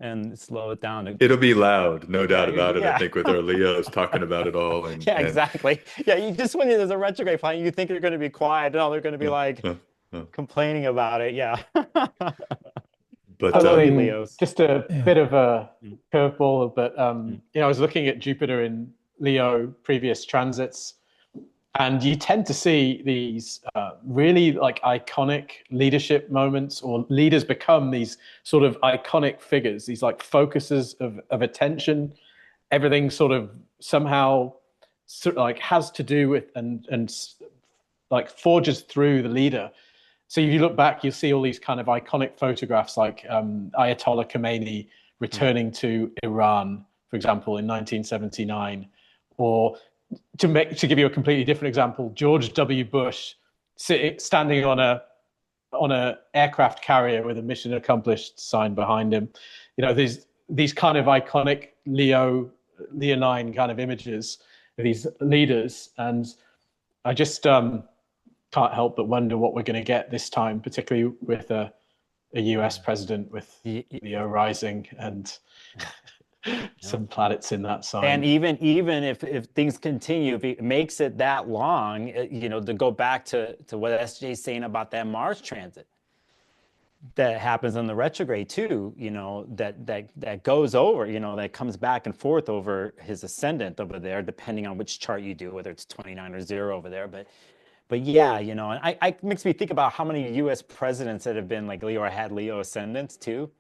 and slow it down. It'll be loud, no doubt about it. I think with our Leos talking about it all. And, yeah, exactly. Yeah, you just when there's a retrograde flying, you think you're going to be quiet. No, they're going to be like complaining about it. Yeah. But I mean, just a bit of a curveball, but I was looking at Jupiter in Leo previous transits, and you tend to see these really like iconic leadership moments, or leaders become these sort of iconic figures, these like focuses of attention. Everything sort of somehow like has to do with and like forges through the leader. So if you look back, you'll see all these kind of iconic photographs, like Ayatollah Khomeini returning to Iran, for example, in 1979, or to give you a completely different example, George W. Bush standing on a aircraft carrier with a mission accomplished sign behind him. These kind of iconic Leonine kind of images of these leaders, and I just can't help but wonder what we're going to get this time, particularly with a US president with Leo rising and some planets in that sign. And even if things continue, if it makes it that long, to go back to what SJ's saying about that Mars transit that happens on the retrograde too, that goes over, that comes back and forth over his ascendant over there, depending on which chart you do, whether it's 29 or 0 over there. But yeah, and I makes me think about how many U.S. presidents that have been like Leo or had Leo ascendants too,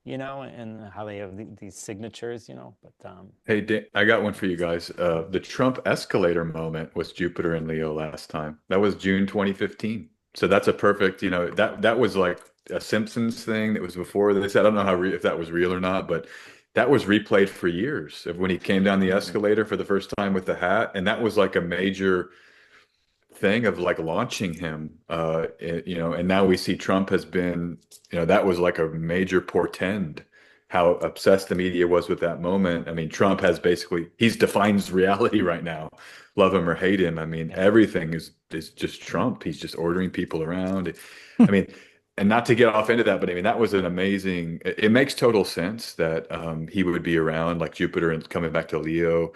and how they have these signatures, But hey, Dan, I got one for you guys. The Trump escalator moment was Jupiter in Leo last time. That was June 2015. So that's a perfect, that was like a Simpsons thing that was before this. I don't know if that was real or not, but that was replayed for years of when he came down the escalator for the first time with the hat, and that was like a major thing of like launching him, and now we see Trump has been, that was like a major portend how obsessed the media was with that moment. I mean, Trump has he's defines reality right now, love him or hate him. I mean, everything is just Trump. He's just ordering people around. I mean, and not to get off into that, but I mean, that was an amazing, it makes total sense that he would be around like Jupiter and coming back to Leo,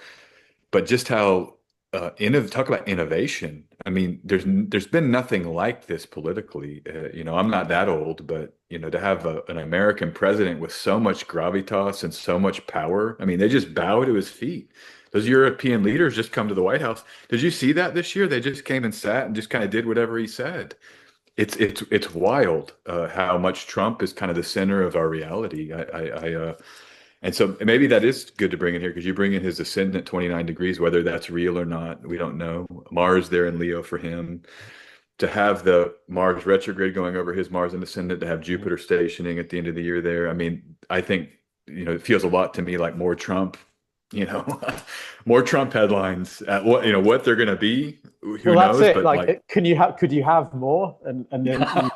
but just how talk about innovation. I mean, there's been nothing like this politically. I'm not that old, but to have an American president with so much gravitas and so much power. I mean, they just bow to his feet. Those European leaders just come to the White House. Did you see that this year? They just came and sat and just kind of did whatever he said. It's wild how much Trump is kind of the center of our reality. And so maybe that is good to bring in here, because you bring in his ascendant 29 degrees, whether that's real or not, we don't know. Mars there in Leo for him. To have the Mars retrograde going over his Mars and ascendant, to have Jupiter stationing at the end of the year there. I mean, I think, it feels a lot to me like more Trump, more Trump headlines at what they're going to be. Who knows? That's it. But could you have more? And then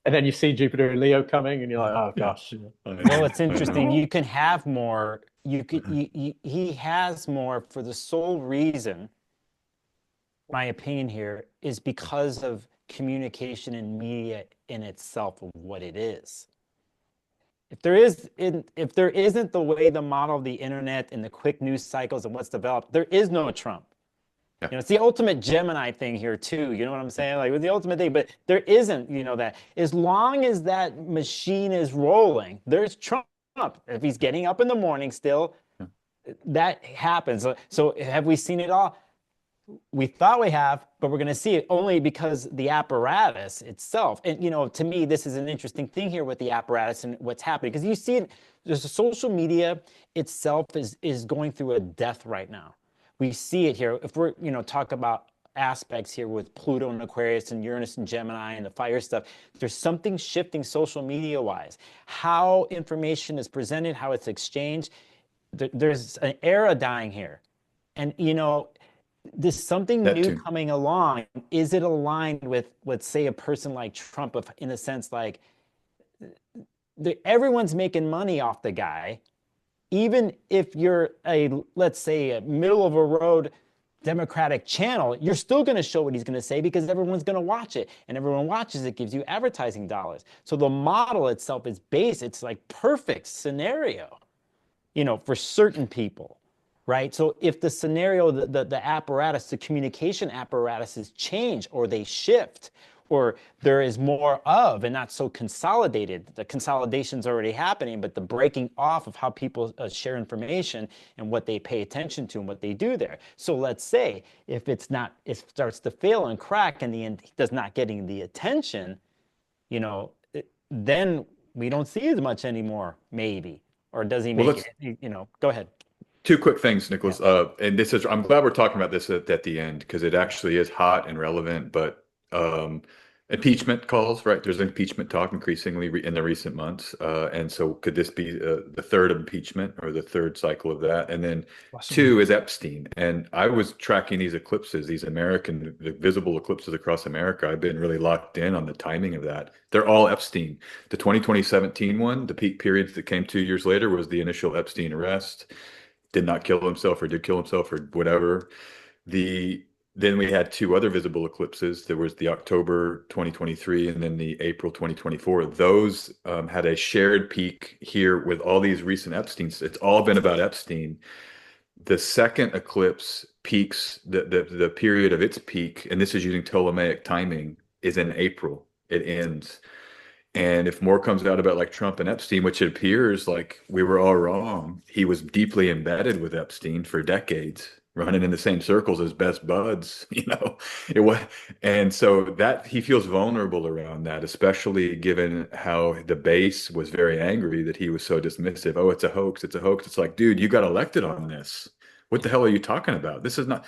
and then you see Jupiter and Leo coming, and you're like, oh gosh. Well, it's interesting. You can have more. He has more for the sole reason, my opinion here, is because of communication and media in itself of what it is. If there isn't the way the model of the internet and the quick news cycles and what's developed, there is no Trump. Yeah. It's the ultimate Gemini thing here too. You know what I'm saying? Like with the ultimate thing, but there isn't, that. As long as that machine is rolling, there's Trump. If he's getting up in the morning still, that happens. So have we seen it all? We thought we have, but we're going to see it only because the apparatus itself. And, to me, this is an interesting thing here with the apparatus and what's happening, because you see it, there's social media itself is going through a death right now. we see it here. If we're, talk about aspects here with Pluto and Aquarius and Uranus and Gemini and the fire stuff, there's something shifting social media wise. How information is presented, how it's exchanged. There's an era dying here. And, there's something new coming along. Is it aligned with, let's say, a person like Trump, in a sense, like everyone's making money off the guy, even if you're let's say, a middle of a road Democratic channel, you're still going to show what he's going to say because everyone's going to watch it, and everyone watches it, gives you advertising dollars. So the model itself is it's like perfect scenario, for certain people. Right. So if the scenario, the apparatus, the communication apparatuses change, or they shift, or there is more of and not so consolidated, the consolidation's already happening, but the breaking off of how people share information and what they pay attention to and what they do there. So let's say if it starts to fail and crack and the end does not getting the attention, then we don't see as much anymore, maybe. Or does he make it, go ahead. Two quick things, Nicholas. And I'm glad we're talking about this at the end, because it actually is hot and relevant. But impeachment calls, right? There's impeachment talk increasingly in the recent months. And so could this be the third impeachment or the third cycle of that? And then two is Epstein. And I was tracking these eclipses, the visible eclipses across America. I've been really locked in on the timing of that. They're all Epstein. The 2017 one, the peak period that came 2 years later, was the initial Epstein arrest. Did not kill himself, or did kill himself, or whatever. Then we had two other visible eclipses. There was the October 2023 and then the April 2024. Those had a shared peak here with all these recent Epsteins. It's all been about Epstein. The second eclipse peaks, the period of its peak, and this is using Ptolemaic timing, is in April. It ends. And if more comes out about like Trump and Epstein, which it appears like we were all wrong, he was deeply embedded with Epstein for decades, running in the same circles as best buds, it was. And so that he feels vulnerable around that, especially given how the base was very angry that he was so dismissive. Oh, it's a hoax. It's a hoax. It's like, dude, you got elected on this. What the hell are you talking about? This is not.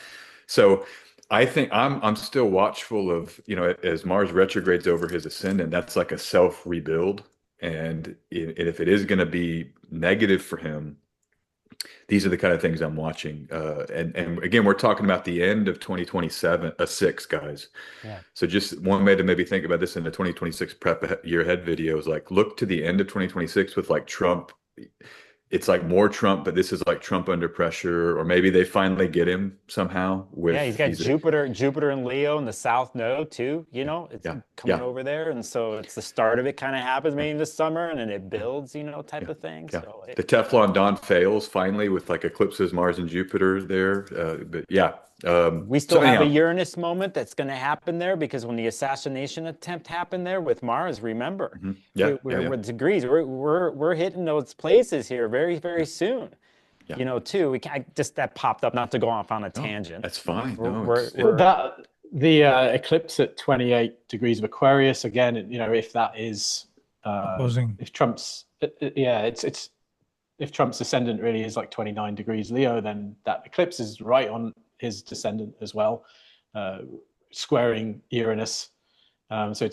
So I think I'm still watchful of, as Mars retrogrades over his ascendant, that's like a self rebuild. And if it is going to be negative for him, these are the kind of things I'm watching. And again, we're talking about the end of 2026, guys. Yeah. So just one way to maybe think about this in the 2026 prep year ahead video is like, look to the end of 2026 with like Trump. It's like more Trump, but this is like Trump under pressure, or maybe they finally get him somehow. He's got Jupiter and Leo in the South Node too. It's coming over there, and so it's the start of it. Kind of happens maybe this summer, and then it builds, type of thing. Yeah. So the Teflon Don fails finally with like eclipses, Mars and Jupiter there. But yeah. We still have a Uranus moment that's going to happen there, because when the assassination attempt happened there with Mars, remember, we're degrees. We're hitting those places here very, very soon. Yeah. Too. That popped up, not to go off on a tangent. That's fine. The eclipse at 28 degrees of Aquarius again. If that is opposing, if Trump's if Trump's ascendant really is like 29 degrees Leo, then that eclipse is right on his descendant as well, squaring Uranus. So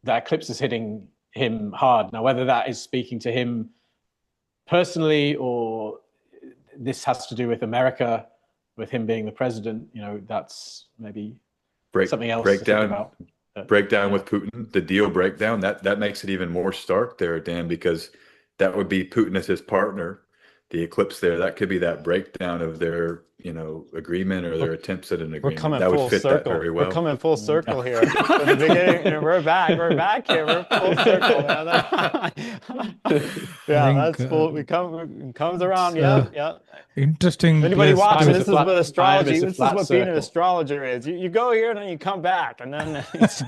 that eclipse is hitting him hard. Now, whether that is speaking to him personally, or this has to do with America, with him being the president, that's maybe something else to think about. Breakdown with Putin, the deal breakdown, that makes it even more stark there, Dan, because that would be Putin as his partner. The eclipse there, that could be that breakdown of their, agreement, or their attempts at an agreement. We're coming that full would fit circle. That very well. We're coming full circle here. From the beginning, we're back here. We're full circle. That's full. It comes around. Yeah. Interesting. Anybody watching? This is what astrology. This is what being an astrologer is. You go here and then you come back, and then it's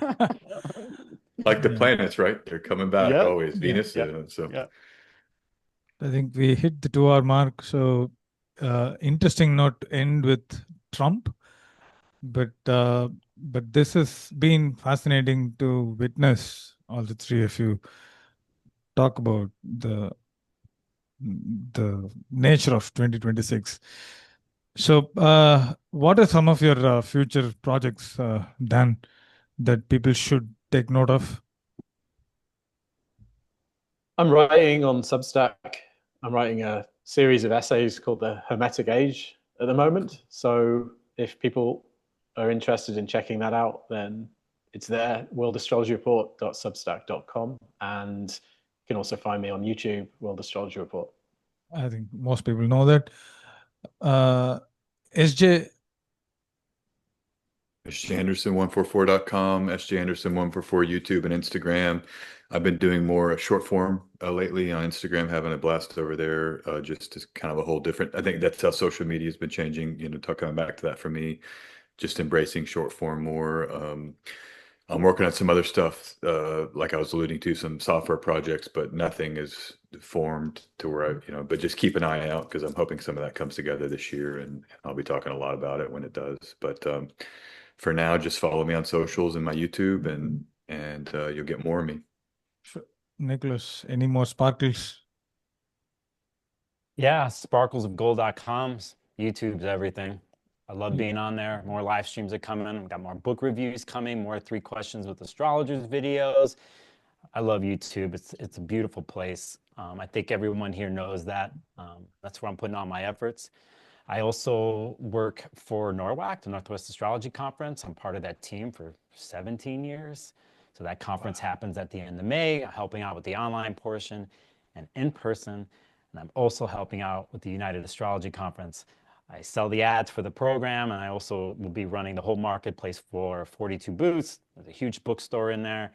like the planets, right? They're coming back always. Venus. I think we hit the 2-hour mark. So interesting not to end with Trump, but this has been fascinating to witness all the three of you talk about the nature of 2026. So, what are some of your future projects, Dan, that people should take note of? I'm writing on Substack. I'm writing a series of essays called The Hermetic Age at the moment. So if people are interested in checking that out, then it's there, worldastrologyreport.substack.com. And you can also find me on YouTube, World Astrology Report. I think most people know that. SJ, SJAnderson144.com, SJAnderson144 YouTube and Instagram. I've been doing more short form lately on Instagram, having a blast over there. Just as kind of a whole different. I think that's how social media has been changing. Coming back to that for me, just embracing short form more. I'm working on some other stuff, like I was alluding to, some software projects, but nothing is formed to where but just keep an eye out because I'm hoping some of that comes together this year, and I'll be talking a lot about it when it does. But for now, just follow me on socials and my YouTube, and you'll get more of me. Nicholas, any more sparkles? Yeah, sparklesofgold.com. YouTube's everything. I love being on there. More live streams are coming. We've got more book reviews coming, more 3 questions with astrologers videos. I love YouTube. It's a beautiful place. I think everyone here knows that. That's where I'm putting all my efforts. I also work for NORWAC, the Northwest Astrology Conference. I'm part of that team for 17 years. So that conference happens at the end of May, helping out with the online portion and in person. And I'm also helping out with the United Astrology Conference. I sell the ads for the program, and I also will be running the whole marketplace for 42 booths. There's a huge bookstore in there.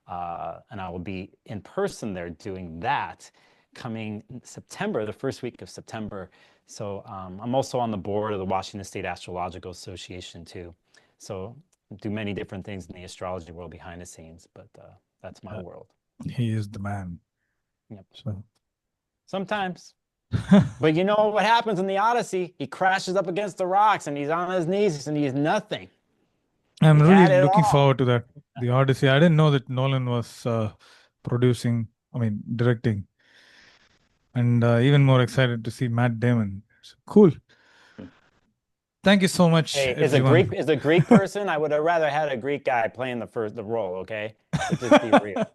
And I will be in person there doing that coming September, the first week of September. So I'm also on the board of the Washington State Astrological Association too. So do many different things in the astrology world behind the scenes, but that's my world. He is the man. Yep. So sometimes. But you know what happens in the Odyssey? He crashes up against the rocks and he's on his knees and he's nothing. I'm He really had it looking all. forward to that. The Odyssey. I didn't know that Nolan was directing. And even more excited to see Matt Damon. So, cool. Thank you so much, Hey, everyone. as a Greek person, I would have rather had a Greek guy playing the role, okay? Let's just be real.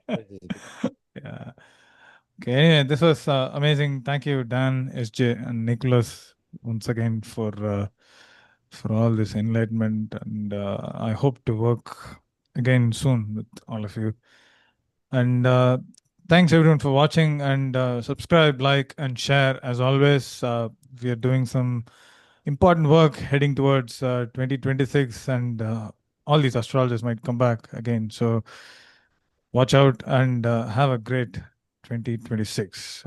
Yeah. Okay, anyway, this was amazing. Thank you, Dan, SJ, and Nicholas, once again for all this enlightenment. And I hope to work again soon with all of you. And thanks everyone for watching, and subscribe, like, and share. As always, we are doing some important work heading towards 2026, and all these astrologers might come back again. So watch out and have a great 2026.